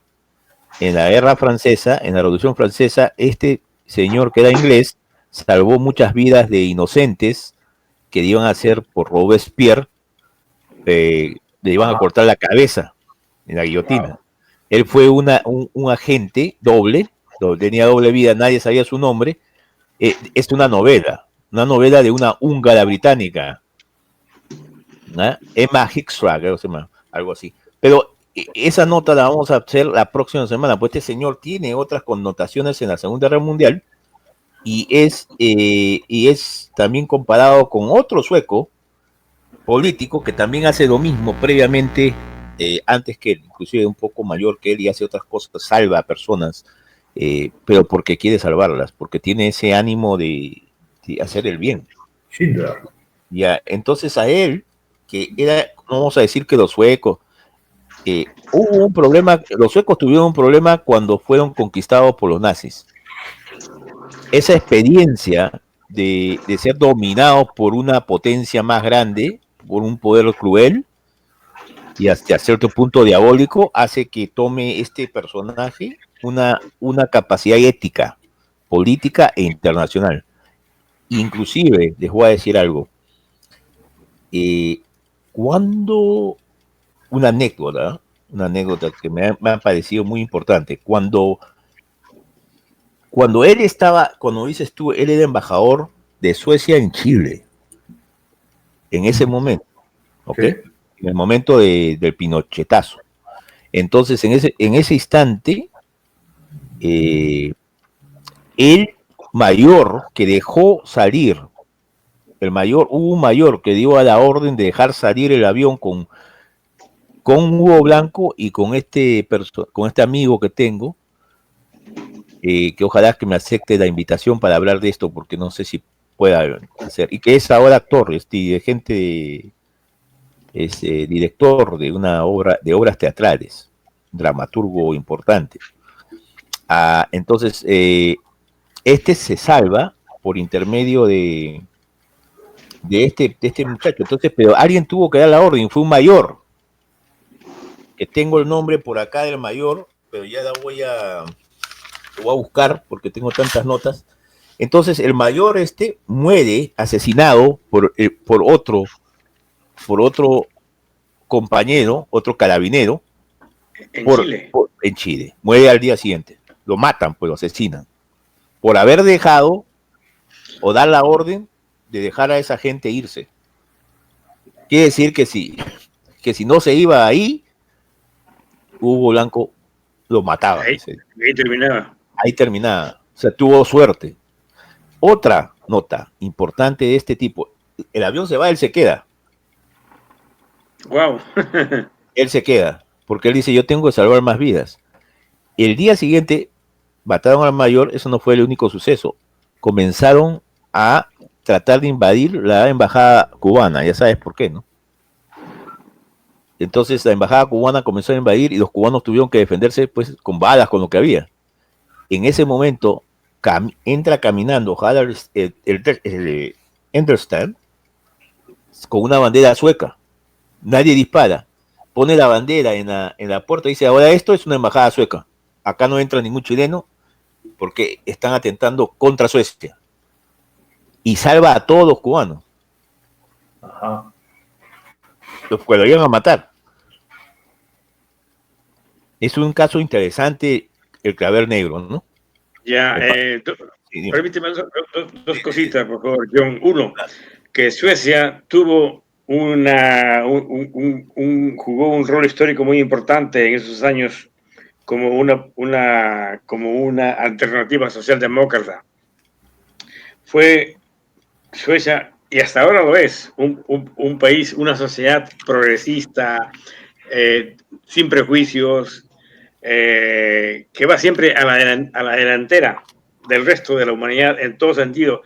[SPEAKER 1] en la guerra francesa, en la Revolución Francesa, este señor que era inglés salvó muchas vidas de inocentes que iban a ser por Robespierre, le iban a cortar la cabeza en la guillotina. Wow. Él fue un agente doble, tenía doble vida, nadie sabía su nombre. Es una novela de una húngara británica, ¿no? Emma Hickstra, creo que se llama, algo así. Pero esa nota la vamos a hacer la próxima semana, pues este señor tiene otras connotaciones en la Segunda Guerra Mundial y es también comparado con otro sueco político que también hace lo mismo previamente, antes que él, inclusive un poco mayor que él, y hace otras cosas, salva a personas, pero porque quiere salvarlas, porque tiene ese ánimo de hacer el bien.
[SPEAKER 3] Schindler.
[SPEAKER 1] Ya, entonces a él, que era, no vamos a decir que los suecos, hubo un problema, los suecos tuvieron un problema cuando fueron conquistados por los nazis. Esa experiencia de ser dominados por una potencia más grande, por un poder cruel y hasta cierto punto diabólico, hace que tome este personaje una capacidad ética, política e internacional. Inclusive, les voy a decir algo, cuando una anécdota que me ha parecido muy importante, cuando él estaba, cuando dices tú, él era embajador de Suecia en Chile, en ese momento, ¿ok? Sí. En el momento del Pinochetazo. Entonces, en ese instante, el mayor que dejó salir, hubo un mayor que dio a la orden de dejar salir el avión con Hugo Blanco y con este amigo que tengo, que ojalá que me acepte la invitación para hablar de esto, porque no sé si pueda hacer, y que es ahora actor, director de de obras teatrales, dramaturgo importante. Entonces, este se salva por intermedio de este muchacho. Entonces, pero alguien tuvo que dar la orden, fue un mayor, que tengo el nombre por acá del mayor, pero ya lo voy a buscar porque tengo tantas notas. Entonces el mayor muere asesinado por otro compañero, otro carabinero, en Chile. Muere al día siguiente. Lo matan, pues lo asesinan. Por haber dejado o dar la orden de dejar a esa gente irse. Quiere decir que si no se iba ahí, Hugo Blanco lo mataba.
[SPEAKER 2] Ahí terminaba.
[SPEAKER 1] Ahí terminaba. O sea, tuvo suerte. Otra nota importante de este tipo, el avión se va, él se queda.
[SPEAKER 2] Wow.
[SPEAKER 1] Él se queda, porque él dice, yo tengo que salvar más vidas. El día siguiente, mataron al mayor, eso no fue el único suceso. Comenzaron a tratar de invadir la embajada cubana, ya sabes por qué, ¿no? Entonces la embajada cubana comenzó a invadir y los cubanos tuvieron que defenderse pues con balas, con lo que había. En ese momento entra caminando Enderstein con una bandera sueca. Nadie dispara. Pone la bandera en la puerta y dice, ahora esto es una embajada sueca. Acá no entra ningún chileno porque están atentando contra Suecia. Y salva a todos los cubanos.
[SPEAKER 3] Ajá.
[SPEAKER 1] Los que lo iban a matar. Es un caso interesante el clavel negro, ¿no?
[SPEAKER 2] Ya, permíteme dos cositas, por favor, John. Uno, que Suecia tuvo jugó un rol histórico muy importante en esos años como una alternativa socialdemócrata. Fue Suecia, y hasta ahora lo es, un país, una sociedad progresista, sin prejuicios, que va siempre a la delantera del resto de la humanidad en todo sentido,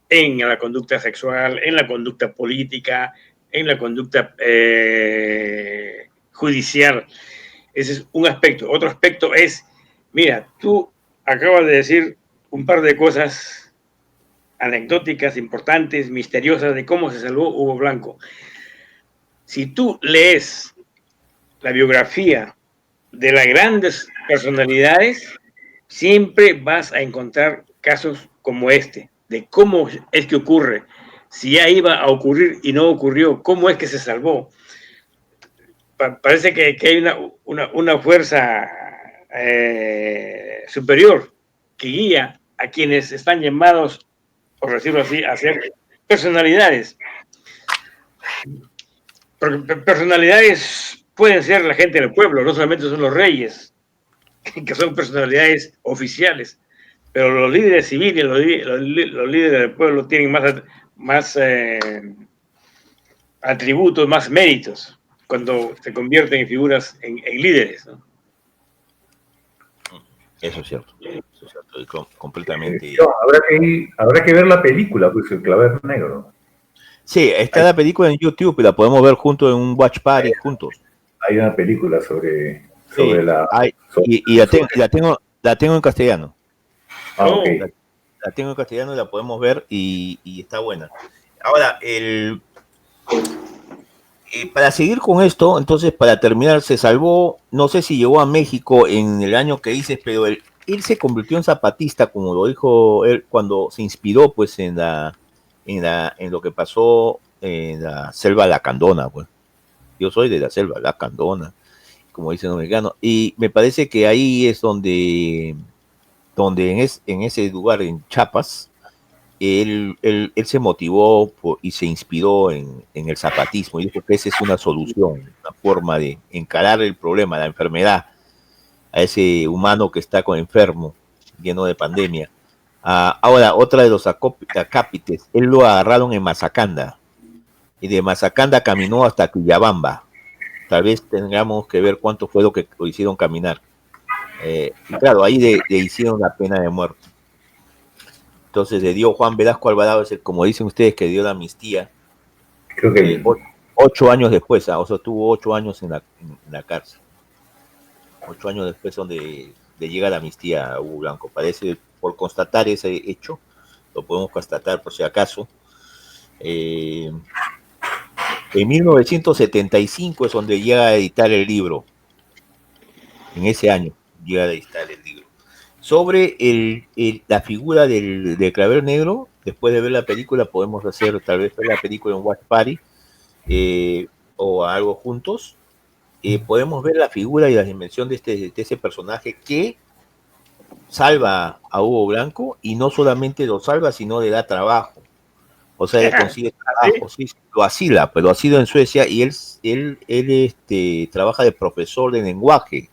[SPEAKER 2] en la conducta sexual, en la conducta política, en la conducta judicial. Ese es un aspecto. Otro aspecto es, mira, tú acabas de decir un par de cosas anecdóticas, importantes, misteriosas de cómo se salvó Hugo Blanco. Si tú lees la biografía de las grandes personalidades, siempre vas a encontrar casos como este, de cómo es que ocurre, si ya iba a ocurrir y no ocurrió, cómo es que se salvó. Parece que hay una fuerza superior que guía a quienes están llamados, por decirlo así, a ser personalidades. Personalidades pueden ser la gente del pueblo, no solamente son los reyes, que son personalidades oficiales, pero los líderes civiles, los líderes del pueblo tienen más atributos, más méritos cuando se convierten en figuras, en líderes, ¿no?
[SPEAKER 1] Eso es cierto, completamente.
[SPEAKER 3] Habrá que ver la película, pues, El Clavel Negro.
[SPEAKER 1] Sí, está la película en YouTube, la podemos ver juntos en un watch party juntos.
[SPEAKER 3] Hay una película sobre
[SPEAKER 1] sí,
[SPEAKER 3] la...
[SPEAKER 1] y la tengo en castellano.
[SPEAKER 3] Okay.
[SPEAKER 1] La tengo en castellano y la podemos ver y está buena. Ahora, para seguir con esto, entonces, para terminar, se salvó, no sé si llegó a México en el año que dices, pero él se convirtió en zapatista, como lo dijo él, cuando se inspiró, pues, en lo que pasó en la selva lacandona, pues. Yo soy de la selva lacandona, como dicen los mexicanos, y me parece que ahí es donde en ese lugar, en Chiapas, él se motivó y se inspiró en el zapatismo, y dijo que esa es una solución, una forma de encarar el problema, la enfermedad, a ese humano que está enfermo, lleno de pandemia. Ahora, otra de los acápites, él lo agarraron en Mazacanda, y de Mazacanda caminó hasta Quillabamba. Tal vez tengamos que ver cuánto fue lo que lo hicieron caminar. Y claro, ahí le hicieron la pena de muerte. Entonces le dio Juan Velasco Alvarado, es el, como dicen ustedes, que dio la amnistía.
[SPEAKER 3] Creo que
[SPEAKER 1] 8 años después, o sea, tuvo 8 años en la cárcel. 8 años después donde le llega la amnistía a Hugo Blanco. Parece, por constatar ese hecho, lo podemos constatar por si acaso. En 1975 es donde llega a editar el libro. En ese año llega a editar el libro. Sobre la figura del Clavel Negro, después de ver la película, podemos hacer tal vez ver la película en Watch Party o algo juntos. Podemos ver la figura y la dimensión de ese personaje que salva a Hugo Blanco, y no solamente lo salva, sino le da trabajo. O sea, le consigue trabajo, sí, lo asila, pero ha sido en Suecia, y él trabaja de profesor de lenguaje,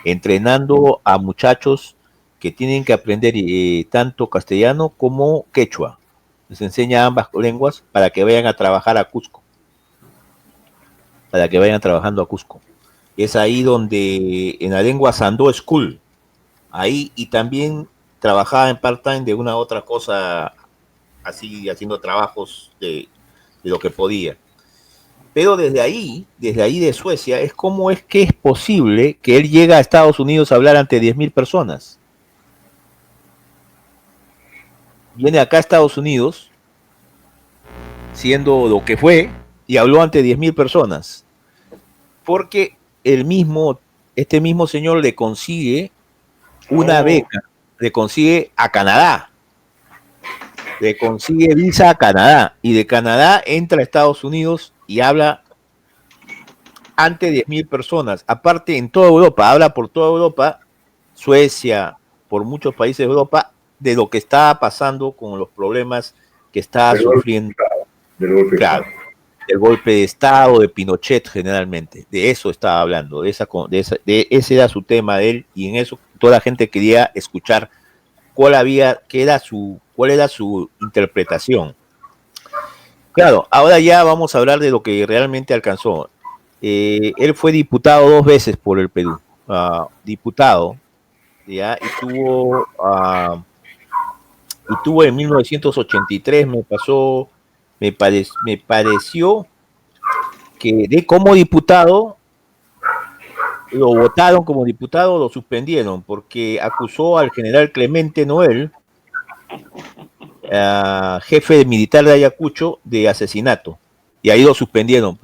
[SPEAKER 1] entrenando a muchachos que tienen que aprender tanto castellano como quechua. Les enseña ambas lenguas para que vayan a trabajar a Cusco. Para que vayan trabajando a Cusco. Es ahí donde, en la lengua Sandó School, ahí, y también trabajaba en part-time de una otra cosa, así, haciendo trabajos de lo que podía. Pero desde ahí de Suecia, es como es que es posible que él llegue a Estados Unidos a hablar ante 10.000 personas. Viene acá a Estados Unidos, siendo lo que fue, y habló ante 10.000 personas. Porque este mismo señor le consigue una beca, le consigue a Canadá, le consigue visa a Canadá, y de Canadá entra a Estados Unidos y habla ante 10.000 personas, aparte en toda Europa, habla por toda Europa, Suecia, por muchos países de Europa, de lo que está pasando con los problemas que está sufriendo. Del golpe de Estado, de Pinochet generalmente, de eso estaba hablando, ese era su tema de él, y en eso toda la gente quería escuchar cuál era su interpretación. Claro, ahora ya vamos a hablar de lo que realmente alcanzó. Él fue diputado 2 veces por el Perú, diputado, ya, y tuvo en 1983, me pareció que como diputado, lo votaron como diputado, lo suspendieron, porque acusó al general Clemente Noel, jefe militar de Ayacucho, de asesinato, y ahí lo suspendieron.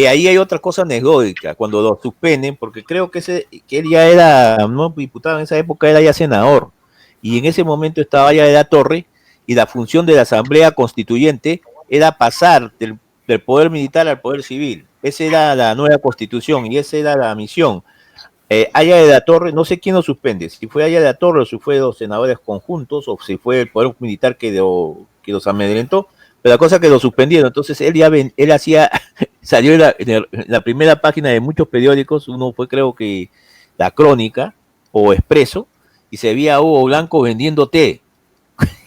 [SPEAKER 1] Ahí hay otra cosa anecdótica, cuando lo suspenden, porque creo que él ya era, no diputado en esa época, era ya senador, y en ese momento estaba ya de la Torre, y la función de la Asamblea Constituyente era pasar del poder militar al poder civil. Esa era la nueva Constitución, y esa era la misión. Aya de la Torre, no sé quién lo suspende, si fue Aya de la Torre o si fue los senadores conjuntos o si fue el poder militar que los amedrentó, pero la cosa es que lo suspendieron. Entonces él hacía, salió en la primera página de muchos periódicos, uno fue creo que La Crónica o Expreso, y se veía a Hugo Blanco vendiendo té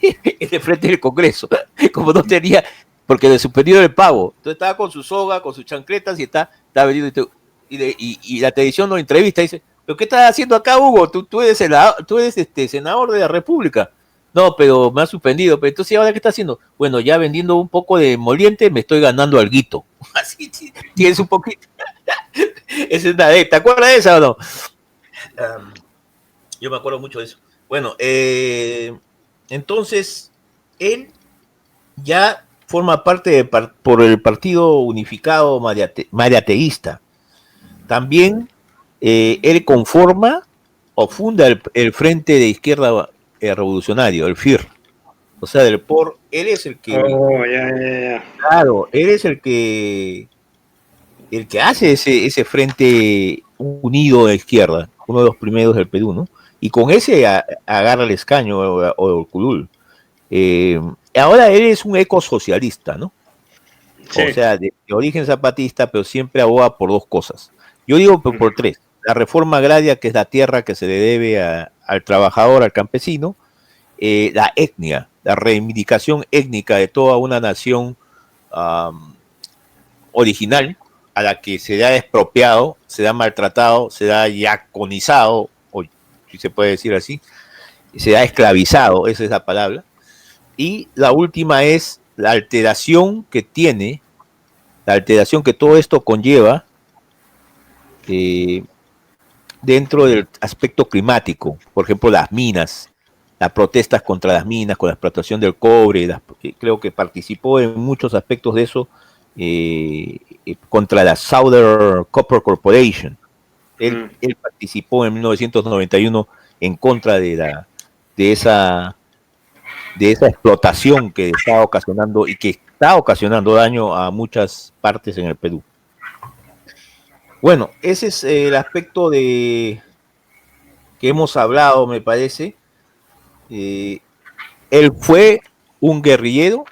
[SPEAKER 1] en el frente del Congreso, como no tenía, porque le suspendieron el pago, entonces estaba con su soga, con sus chancletas y está vendiendo. Y la televisión lo entrevista y dice, ¿pero qué estás haciendo acá, Hugo? Tú eres senador de la República. No, pero me ha suspendido. Pero entonces, ¿ahora qué está haciendo? Bueno, ya vendiendo un poco de moliente me estoy ganando alguito. Así tienes un poquito. Esa es una, ¿te acuerdas de esa o no? Yo me acuerdo mucho de eso. Bueno, entonces, él ya forma parte por el Partido Unificado Mariateísta. También él conforma o funda el Frente de Izquierda Revolucionario, el FIR. O sea, él es el que... Claro, él es el que hace ese Frente Unido de Izquierda, uno de los primeros del Perú, ¿no? Y con ese agarra el escaño o el curul. Ahora él es un ecosocialista, ¿no? Sí. O sea, de origen zapatista, pero siempre aboga por dos cosas. Yo digo por tres. La reforma agraria, que es la tierra que se le debe al trabajador, al campesino. La etnia, la reivindicación étnica de toda una nación original, a la que se ha expropiado, se ha maltratado, se ha yaconizado, o si se puede decir así, se ha esclavizado, esa es la palabra. Y la última es la alteración que todo esto conlleva dentro del aspecto climático. Por ejemplo, las minas, las protestas contra las minas, con la explotación del cobre, creo que participó en muchos aspectos de eso, contra la Southern Copper Corporation. Él participó en 1991 en contra de esa explotación que estaba ocasionando y que está ocasionando daño a muchas partes en el Perú. Bueno, ese es el aspecto que hemos hablado, me parece. Él fue un guerrillero,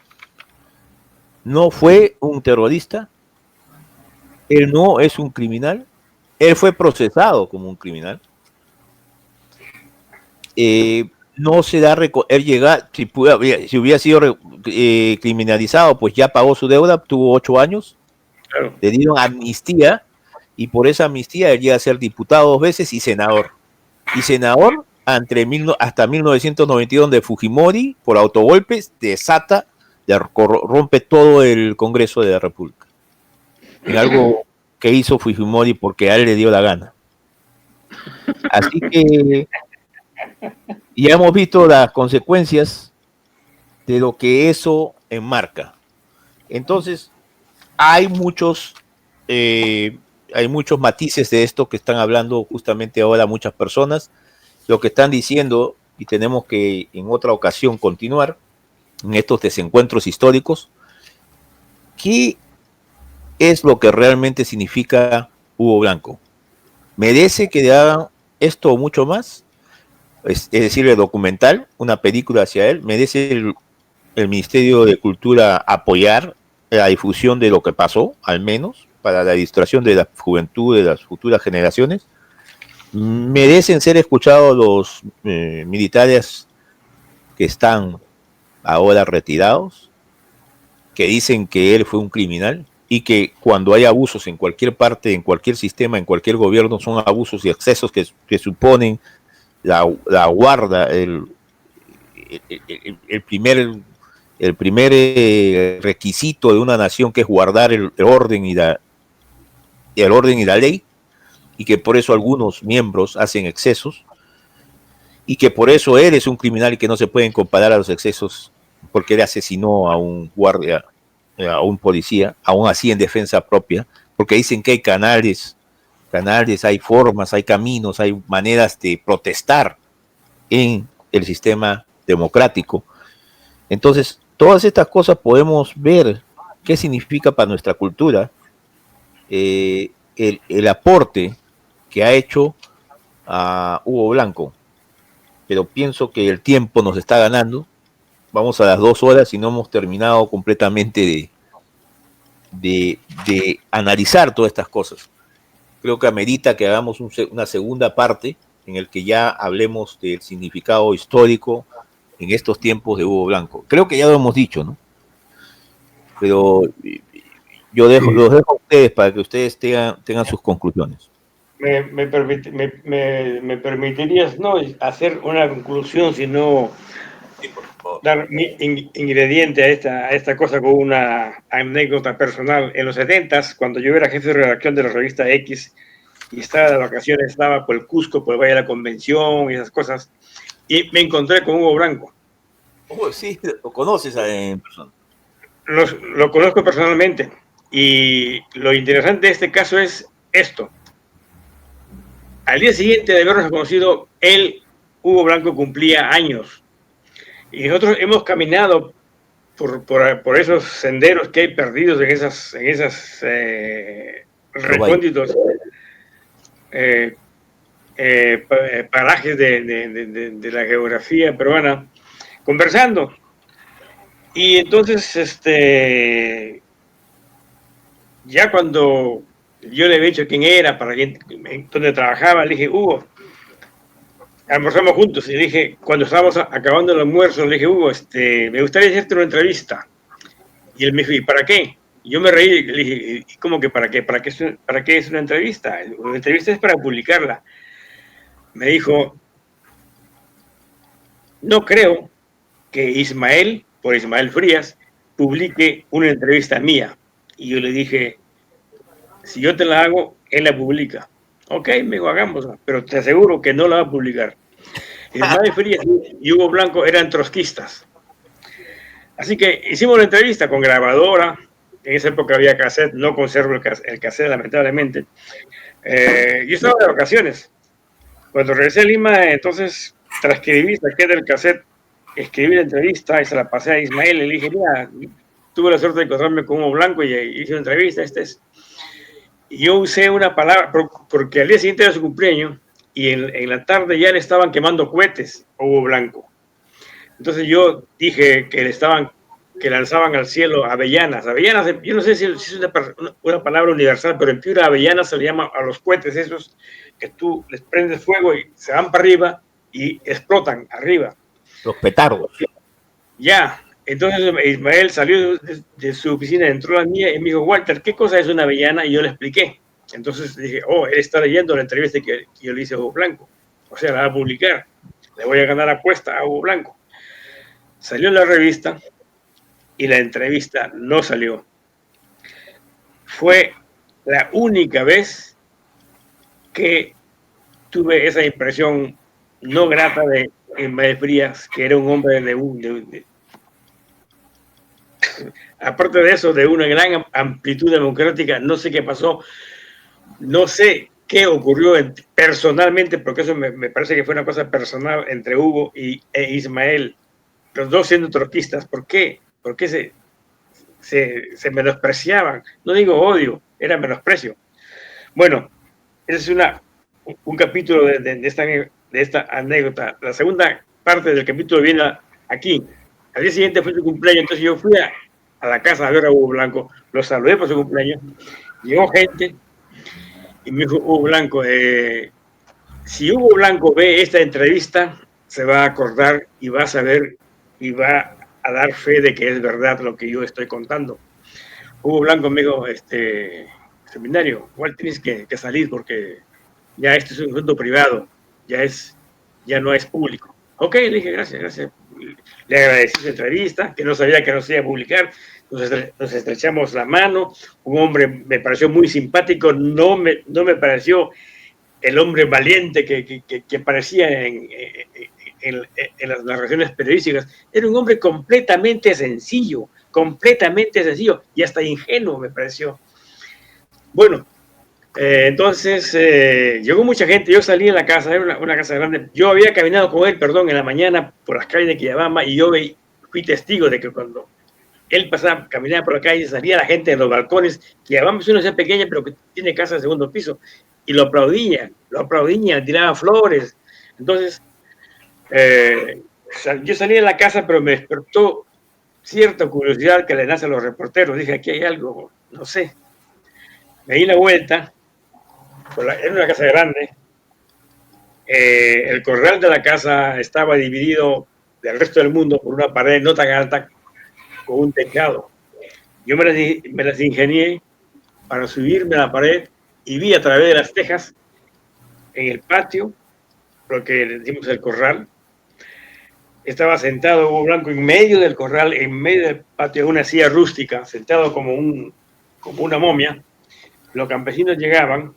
[SPEAKER 1] no fue un terrorista, él no es un criminal, él fue procesado como un criminal. No se da él llega, si hubiera sido criminalizado, pues ya pagó su deuda, tuvo 8 años, claro. Le dieron amnistía, y por esa amnistía él llega a ser diputado 2 veces y senador. Y senador hasta 1992, donde Fujimori, por autogolpes, rompe todo el Congreso de la República. En algo que hizo Fujimori porque a él le dio la gana. Así que ya hemos visto las consecuencias de lo que eso enmarca. Entonces, hay muchos matices de esto que están hablando justamente ahora muchas personas, lo que están diciendo, y tenemos que en otra ocasión continuar en estos desencuentros históricos. ¿Qué es lo que realmente significa Hugo Blanco? ¿Merece que le hagan esto o mucho más? Es decir, el documental, una película hacia él. ¿Merece el Ministerio de Cultura apoyar la difusión de lo que pasó, al menos, para la distracción de la juventud, de las futuras generaciones? ¿Merecen ser escuchados los militares que están ahora retirados, que dicen que él fue un criminal y que cuando hay abusos en cualquier parte, en cualquier sistema, en cualquier gobierno, son abusos y excesos que suponen la guarda, el primer requisito de una nación, que es guardar el orden y la ley, y que por eso algunos miembros hacen excesos, y que por eso él es un criminal y que no se pueden comparar a los excesos porque él asesinó a un guardia, a un policía, aún así en defensa propia, porque dicen que hay canales, hay formas, hay caminos, hay maneras de protestar en el sistema democrático. Entonces, todas estas cosas podemos ver qué significa para nuestra cultura el aporte que ha hecho a Hugo Blanco. Pero pienso que el tiempo nos está ganando. Vamos a las 2 horas y no hemos terminado completamente de analizar todas estas cosas. Creo que amerita que hagamos una segunda parte en el que ya hablemos del significado histórico en estos tiempos de Hugo Blanco. Creo que ya lo hemos dicho, ¿no? Pero los dejo a ustedes para que ustedes tengan sus conclusiones.
[SPEAKER 2] Me permitirías no hacer una conclusión, sino dar mi ingrediente a esta cosa con una anécdota personal. En los 70s, cuando yo era jefe de redacción de la revista X y estaba de vacaciones, estaba por el Cusco, por el Valle de la Convención y esas cosas, y me encontré con Hugo Blanco.
[SPEAKER 1] Oh, sí, ¿lo conoces en persona?
[SPEAKER 2] Lo conozco personalmente, y lo interesante de este caso es esto. Al día siguiente de habernos conocido, Hugo Blanco, cumplía años. Y nosotros hemos caminado por esos senderos que hay perdidos en esas recónditos parajes de la geografía peruana, conversando. Y entonces, ya cuando yo le había dicho quién era, dónde trabajaba, le dije, Hugo, almorzamos juntos, y le dije, cuando estábamos acabando el almuerzo, le dije, Hugo, me gustaría hacerte una entrevista. Y él me dijo, ¿y para qué? Y yo me reí y le dije, ¿y cómo que para qué? ¿Para qué es una entrevista? Una entrevista es para publicarla. Me dijo, no creo que Ismael Frías, publique una entrevista mía. Y yo le dije, si yo te la hago, él la publica. Ok, me dijo, hagámosla, pero te aseguro que no la va a publicar. Ismael Frías y Hugo Blanco eran trotskistas. Así que hicimos la entrevista con grabadora. En esa época había cassette, no conservo el cassette, lamentablemente. Yo estaba de vacaciones. Cuando regresé a Lima, entonces transcribí, saqué del cassette, escribí la entrevista y se la pasé a Ismael. Y le dije, mira, tuve la suerte de encontrarme con Hugo Blanco y hice una entrevista. Y yo usé una palabra, porque al día siguiente era su cumpleaños y en la tarde ya le estaban quemando cohetes a Hugo Blanco. Entonces yo dije que lanzaban al cielo avellanas. Avellanas, yo no sé si es una palabra universal, pero en Piura avellanas se le llama a los cohetes esos que tú les prendes fuego y se van para arriba y explotan arriba.
[SPEAKER 1] Los petardos.
[SPEAKER 2] Ya, entonces Ismael salió de su oficina, entró a la mía y me dijo, Walter, ¿qué cosa es una avellana? Y yo le expliqué. Entonces dije, él está leyendo la entrevista que yo le hice a Hugo Blanco. O sea, la va a publicar. Le voy a ganar apuesta a Hugo Blanco. Salió la revista y la entrevista no salió. Fue la única vez que tuve esa impresión no grata de Ismael Frías, que era un hombre aparte de eso, de una gran amplitud democrática. No sé qué pasó, no sé qué ocurrió personalmente, porque eso me parece que fue una cosa personal entre Hugo e Ismael, los dos siendo trotskistas. ¿Por qué? Porque se menospreciaban. No digo odio, era menosprecio. Bueno, ese es un capítulo de esta anécdota. La segunda parte del capítulo viene aquí. Al día siguiente fue su cumpleaños, entonces yo fui a la casa a ver a Hugo Blanco, lo saludé por su cumpleaños, llegó gente y me dijo, Hugo Blanco, si Hugo Blanco ve esta entrevista, se va a acordar y va a saber y va a dar fe de que es verdad lo que yo estoy contando. Hugo Blanco me dijo, seminario, igual tienes que salir porque ya esto es un asunto privado, ya no es público. Ok, le dije, gracias. Le agradecí su entrevista, que no sabía que no se iba a publicar. Nos estrechamos la mano. Un hombre me pareció muy simpático, no me pareció el hombre valiente que parecía en las narraciones periodísticas. Era un hombre completamente sencillo y hasta ingenuo me pareció. Bueno, entonces llegó mucha gente. Yo salí de la casa, era una casa grande. Yo había caminado con él, perdón, en la mañana por las calles de Quillabamba y yo fui testigo de que cuando él pasaba, caminaba por la calle, salía la gente en los balcones. Quillabamba es una ciudad pequeña, pero que tiene casa de segundo piso, y lo aplaudían, tiraban flores. Entonces, yo salí de la casa, pero me despertó cierta curiosidad que le nace a los reporteros. Dije, aquí hay algo, no sé. Me di la vuelta, era una casa grande. El corral de la casa estaba dividido del resto del mundo por una pared no tan alta con un tejado. Yo me las ingenié para subirme a la pared y vi a través de las tejas en el patio, lo que le decimos el corral. Estaba sentado Hugo Blanco en medio del corral, en medio del patio, en una silla rústica, sentado como una momia. Los campesinos llegaban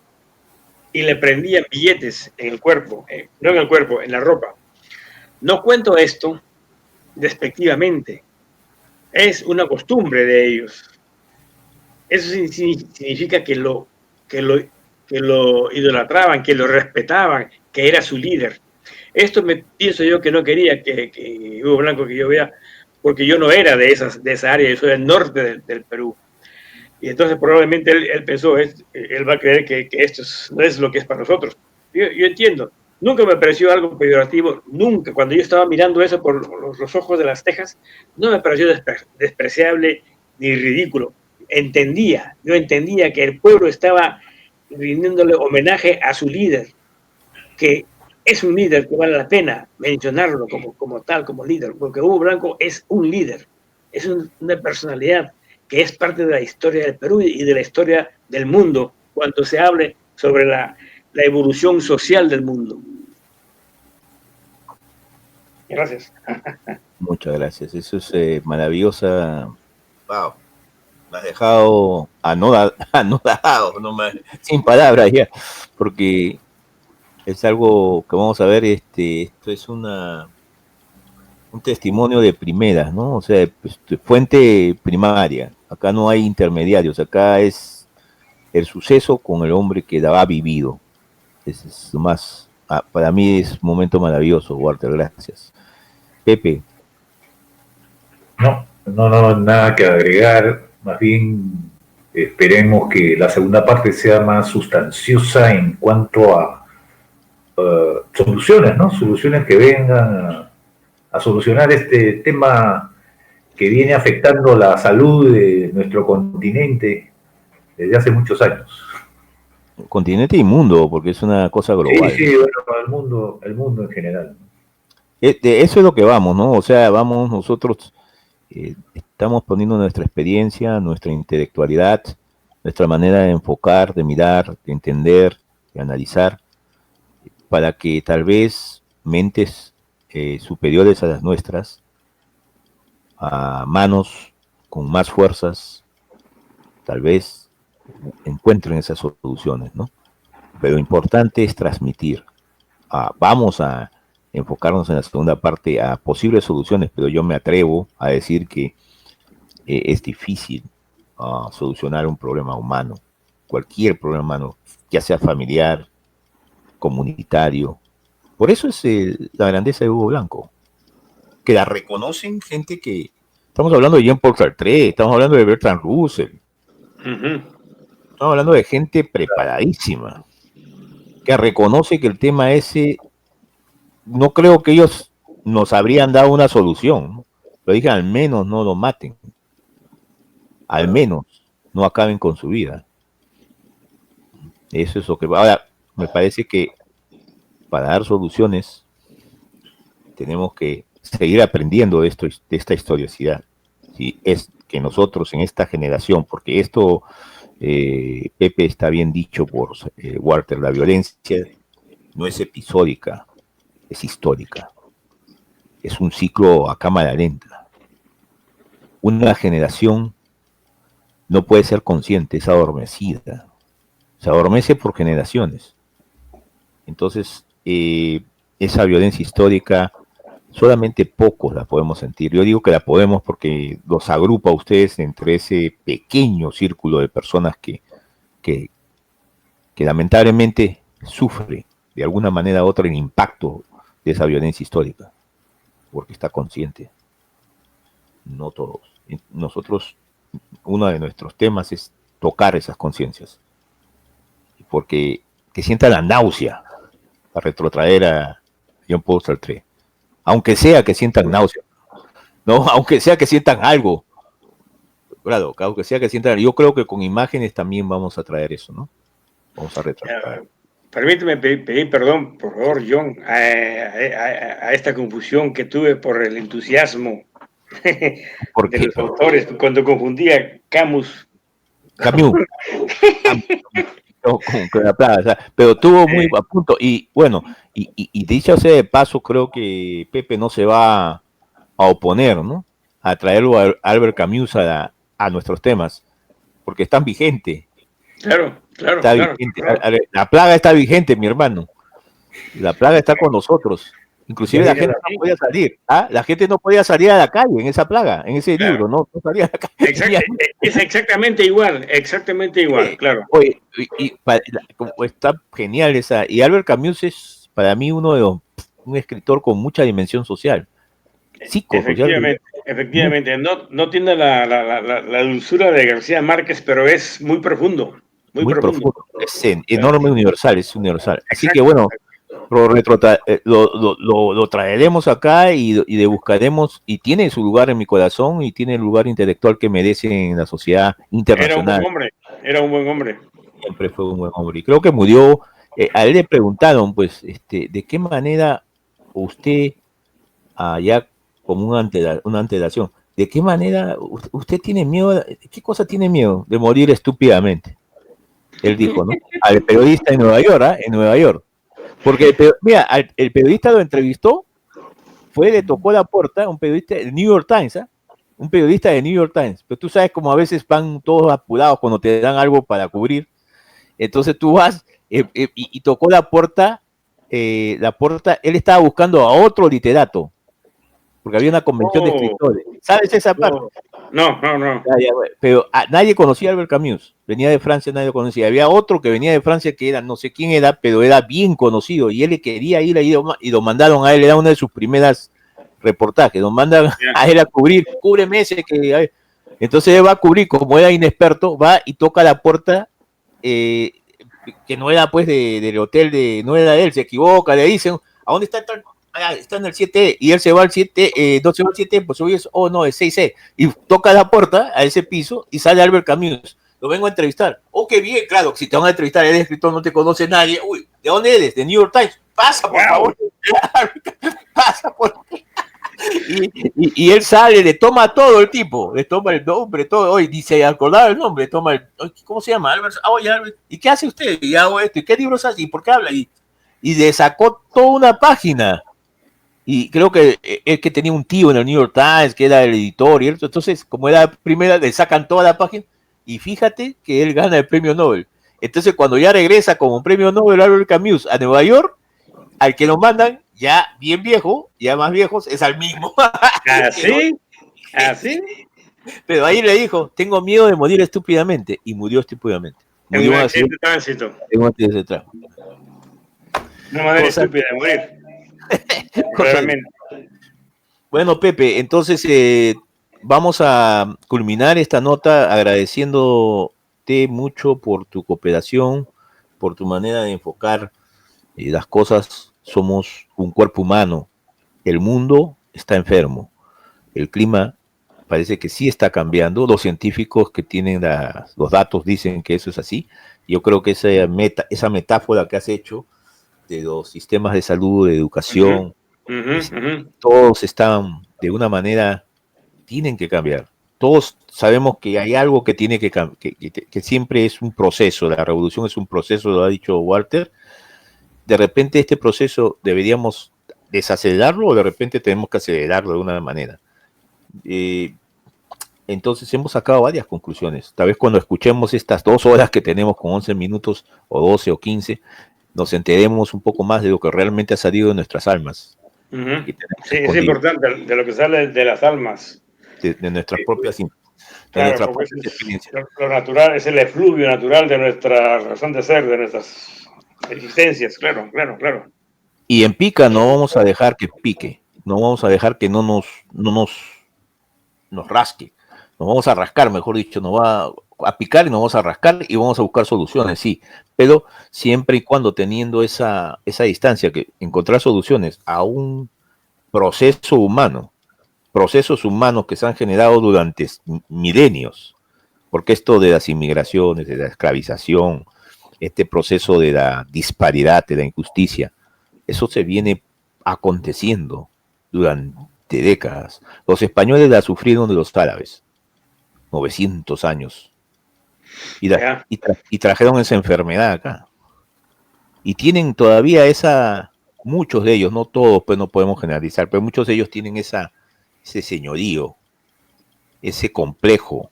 [SPEAKER 2] y le prendían billetes en el cuerpo, no en el cuerpo, en la ropa. No cuento esto despectivamente, es una costumbre de ellos. Eso significa que lo idolatraban, que lo respetaban, que era su líder. Esto pienso yo que no quería que Hugo Blanco que yo vea, porque yo no era de esa área, yo soy del norte del Perú. Y entonces probablemente él pensó, él va a creer que esto no es lo que es para nosotros. Yo entiendo, nunca me pareció algo peyorativo, nunca. Cuando yo estaba mirando eso por los ojos de las tejas, no me pareció despreciable ni ridículo. Yo entendía que el pueblo estaba rindiéndole homenaje a su líder, que es un líder que vale la pena mencionarlo como tal, como líder, porque Hugo Blanco es un líder, es una personalidad que es parte de la historia del Perú y de la historia del mundo, cuando se hable sobre la evolución social del mundo. Gracias.
[SPEAKER 1] Muchas gracias. Eso es maravillosa. Wow. Me has dejado anodado, sin palabras ya, porque es algo que vamos a ver. Esto es un testimonio de primeras, ¿no? O sea, pues, fuente primaria. Acá no hay intermediarios. Acá es el suceso con el hombre que ha vivido. Es más, para mí es un momento maravilloso, Walter, gracias. Pepe.
[SPEAKER 3] No, nada que agregar, más bien esperemos que la segunda parte sea más sustanciosa en cuanto a soluciones, ¿no? Soluciones que vengan a solucionar este tema que viene afectando la salud de nuestro continente desde hace muchos años.
[SPEAKER 1] Continente y mundo, porque es una cosa global.
[SPEAKER 3] Sí, bueno, el mundo en general.
[SPEAKER 1] Eso es lo que vamos, ¿no? O sea, vamos nosotros, estamos poniendo nuestra experiencia, nuestra intelectualidad, nuestra manera de enfocar, de mirar, de entender, de analizar, para que tal vez mentes superiores a las nuestras, a manos con más fuerzas, tal vez encuentren esas soluciones, ¿no? Pero lo importante es transmitir. Vamos a enfocarnos en la segunda parte a posibles soluciones, pero yo me atrevo a decir que es difícil solucionar un problema humano, cualquier problema humano, ya sea familiar, comunitario. Por eso es la grandeza de Hugo Blanco, que la reconocen gente que... Estamos hablando de Jean-Paul Sartre, estamos hablando de Bertrand Russell, estamos hablando de gente preparadísima, que reconoce que el tema ese, no creo que ellos nos habrían dado una solución, ¿no? Pero dije, al menos no lo maten, al menos no acaben con su vida. Eso es lo que... Ahora, me parece que para dar soluciones tenemos que seguir aprendiendo de esta historicidad. ¿Sí? Es que nosotros en esta generación, porque esto, Pepe, está bien dicho por Walter, la violencia no es episódica, es histórica. Es un ciclo a cámara lenta. Una generación no puede ser consciente, es adormecida. Se adormece por generaciones. Entonces, esa violencia histórica, solamente pocos la podemos sentir. Yo digo que la podemos porque los agrupa a ustedes entre ese pequeño círculo de personas que que lamentablemente sufre de alguna manera u otra el impacto de esa violencia histórica, porque está consciente. No todos. Nosotros, uno de nuestros temas es tocar esas conciencias, porque que sienta la náusea para retrotraer a John Paul Sartre, aunque sea que sientan náusea, no, aunque sea que sientan algo, claro, aunque sea que sientan, yo creo que con imágenes también vamos a traer eso, ¿no? Vamos a retratar.
[SPEAKER 2] Permíteme pedir perdón, por favor, John, a esta confusión que tuve por el entusiasmo de los autores, cuando confundía Camus.
[SPEAKER 1] Con la plaga, o sea, pero estuvo muy a punto. Y bueno, y dicho sea de paso, creo que Pepe no se va a oponer, ¿no? A traerlo a Albert Camus a nuestros temas, porque están vigentes.
[SPEAKER 2] Claro.
[SPEAKER 1] Vigente. La plaga está vigente, mi hermano. La plaga está con nosotros. Inclusive la gente no podía salir. La gente no podía salir a la calle en esa plaga, en ese libro, no salía a la calle.
[SPEAKER 2] Es exactamente igual, claro.
[SPEAKER 1] Oye, está genial esa. Y Albert Camus es para mí un escritor con mucha dimensión social.
[SPEAKER 2] Efectivamente. No tiene la dulzura de García Márquez, pero es muy profundo. Muy profundo.
[SPEAKER 1] Es enorme, universal. Así que bueno, lo traeremos acá y le buscaremos, y tiene su lugar en mi corazón y tiene el lugar intelectual que merece en la sociedad internacional.
[SPEAKER 2] Era un buen hombre.
[SPEAKER 1] Siempre fue un buen hombre. Y creo que murió. A él le preguntaron, pues, ¿de qué manera usted, ya como una antelación, ¿de qué manera usted tiene miedo? ¿Qué cosa tiene miedo? De morir estúpidamente. Él dijo, ¿no? Al periodista en Nueva York, Porque, mira, el periodista lo entrevistó, le tocó la puerta, un periodista de New York Times, un periodista de New York Times, pero tú sabes como a veces van todos apurados cuando te dan algo para cubrir, entonces tú vas y tocó la puerta, él estaba buscando a otro literato, porque había una convención de escritores. ¿Sabes esa parte?
[SPEAKER 2] No.
[SPEAKER 1] Pero nadie conocía a Albert Camus. Venía de Francia, nadie lo conocía. Había otro que venía de Francia que era, no sé quién era, pero era bien conocido. Y él le quería ir ahí y lo mandaron a él. Era una de sus primeras reportajes. Lo mandan a él a cubrir. Cúbreme ese que... Entonces él va a cubrir, como era inexperto, va y toca la puerta, que no era pues del hotel, no era de él, se equivoca, le dicen, ¿a dónde está el tal? Está en el 7E, y él se va al 7, no se va al 7, pues hoy es, no, es 6E, y toca la puerta a ese piso, y sale Albert Camus, lo vengo a entrevistar. Qué bien, claro, si te van a entrevistar, eres escritor, no te conoce nadie. Uy, ¿de dónde eres? De New York Times. Pasa, por favor. Pasa, por y él sale, le toma todo el tipo, le toma el nombre, todo, hoy dice, acordaba el nombre, toma el, ¿cómo se llama? Albert, Albert, ¿y qué hace usted? Y hago esto, ¿y qué libros hace? ¿Y por qué habla? Y le sacó toda una página. Y creo que él que tenía un tío en el New York Times, que era el editor, y entonces, como era primera, le sacan toda la página, y fíjate que él gana el premio Nobel. Entonces, cuando ya regresa como premio Nobel Albert Camus a Nueva York, al que lo mandan, ya bien viejo, ya más viejos, es al mismo.
[SPEAKER 2] ¿Así?
[SPEAKER 1] Pero ahí le dijo, tengo miedo de morir estúpidamente, y murió estúpidamente.
[SPEAKER 2] En un accidente de tránsito. Una manera estúpida de morir.
[SPEAKER 1] Bueno, Pepe, entonces vamos a culminar esta nota agradeciéndote mucho por tu cooperación, por tu manera de enfocar las cosas. Somos un cuerpo humano, el mundo está enfermo, el clima parece que sí está cambiando, los científicos que tienen los datos dicen que eso es así. Yo creo que esa metáfora que has hecho de los sistemas de salud, de educación, todos están de una manera, tienen que cambiar. Todos sabemos que hay algo que tiene que siempre es un proceso, la revolución es un proceso, lo ha dicho Walter. De repente este proceso deberíamos desacelerarlo o de repente tenemos que acelerarlo de una manera. Entonces hemos sacado varias conclusiones. Tal vez cuando escuchemos estas 2 horas que tenemos con 11 minutos o 12 o 15, nos enteremos un poco más de lo que realmente ha salido de nuestras almas.
[SPEAKER 2] Sí, es importante, de lo que sale de las almas.
[SPEAKER 1] De nuestras propias de nuestra
[SPEAKER 2] porque
[SPEAKER 1] propia experiencia.
[SPEAKER 2] lo natural es el efluvio natural de nuestra razón de ser, de nuestras existencias, claro, claro, claro.
[SPEAKER 1] Y en pica no vamos a dejar que pique, no vamos a dejar que nos rasque, nos vamos a rascar, mejor dicho, nos va a picar y nos vamos a rascar y vamos a buscar soluciones, sí, pero siempre y cuando teniendo esa distancia, que encontrar soluciones a un proceso humano, procesos humanos que se han generado durante milenios, porque esto de las inmigraciones, de la esclavización, este proceso de la disparidad, de la injusticia, eso se viene aconteciendo durante décadas. Los españoles la sufrieron de los árabes, 900 años, y trajeron esa enfermedad acá. Y tienen todavía muchos de ellos, no todos, pues no podemos generalizar, pero muchos de ellos tienen ese señorío, ese complejo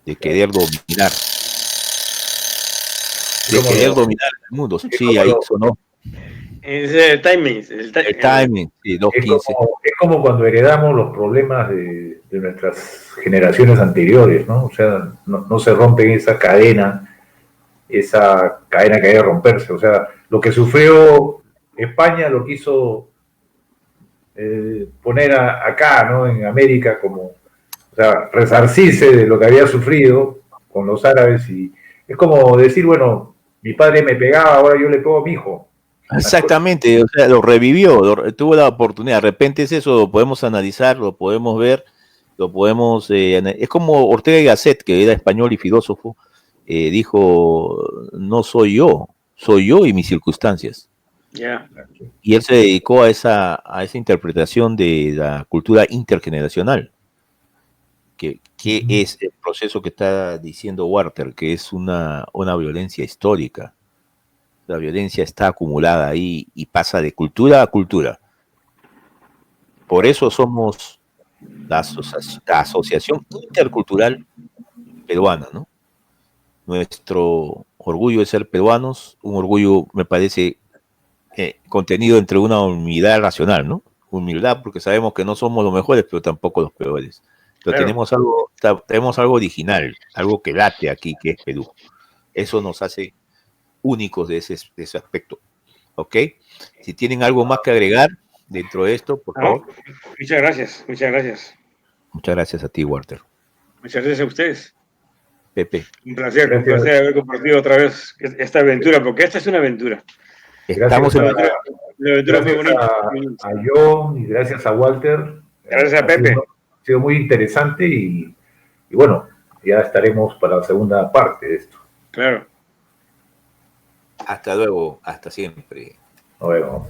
[SPEAKER 1] de querer dominar, el mundo. Sí, ahí sonó.
[SPEAKER 2] Es el timing.
[SPEAKER 1] El timing, sí, 2:15.
[SPEAKER 3] Es como cuando heredamos los problemas de nuestras generaciones anteriores, ¿no? O sea, no se rompen esa cadena que hay que romperse. O sea, lo que sufrió España lo quiso poner acá, ¿no? En América, como, o sea, resarcirse de lo que había sufrido con los árabes. Y es como decir, bueno, mi padre me pegaba, ahora yo le pego a mi hijo.
[SPEAKER 1] Exactamente, o sea, lo revivió, tuvo la oportunidad. De repente es eso, lo podemos analizar, lo podemos ver, lo podemos... es como Ortega y Gasset, que era español y filósofo, dijo, no soy yo y mis circunstancias.
[SPEAKER 2] Yeah.
[SPEAKER 1] Y él se dedicó a esa interpretación de la cultura intergeneracional, que es el proceso que está diciendo Walter, que es una violencia histórica. La violencia está acumulada ahí y pasa de cultura a cultura. Por eso somos la Asociación Intercultural Peruana, ¿no? Nuestro orgullo es ser peruanos, un orgullo, me parece, contenido entre una humildad racional, ¿no? Humildad porque sabemos que no somos los mejores, pero tampoco los peores. Pero claro, tenemos algo original, algo que late aquí, que es Perú. Eso nos hace únicos de ese aspecto. ¿Ok? Si tienen algo más que agregar dentro de esto, por favor.
[SPEAKER 2] Muchas gracias, muchas gracias.
[SPEAKER 1] Muchas gracias a ti, Walter.
[SPEAKER 2] Muchas gracias a ustedes.
[SPEAKER 1] Pepe.
[SPEAKER 2] Un placer haber compartido otra vez esta aventura, porque esta es una aventura.
[SPEAKER 1] Estamos en
[SPEAKER 2] una aventura muy bonita.
[SPEAKER 3] A John y gracias a Walter.
[SPEAKER 2] Gracias a Pepe.
[SPEAKER 3] Ha sido muy interesante y bueno, ya estaremos para la segunda parte de esto.
[SPEAKER 2] Claro.
[SPEAKER 1] Hasta luego, hasta siempre.
[SPEAKER 3] Nos vemos.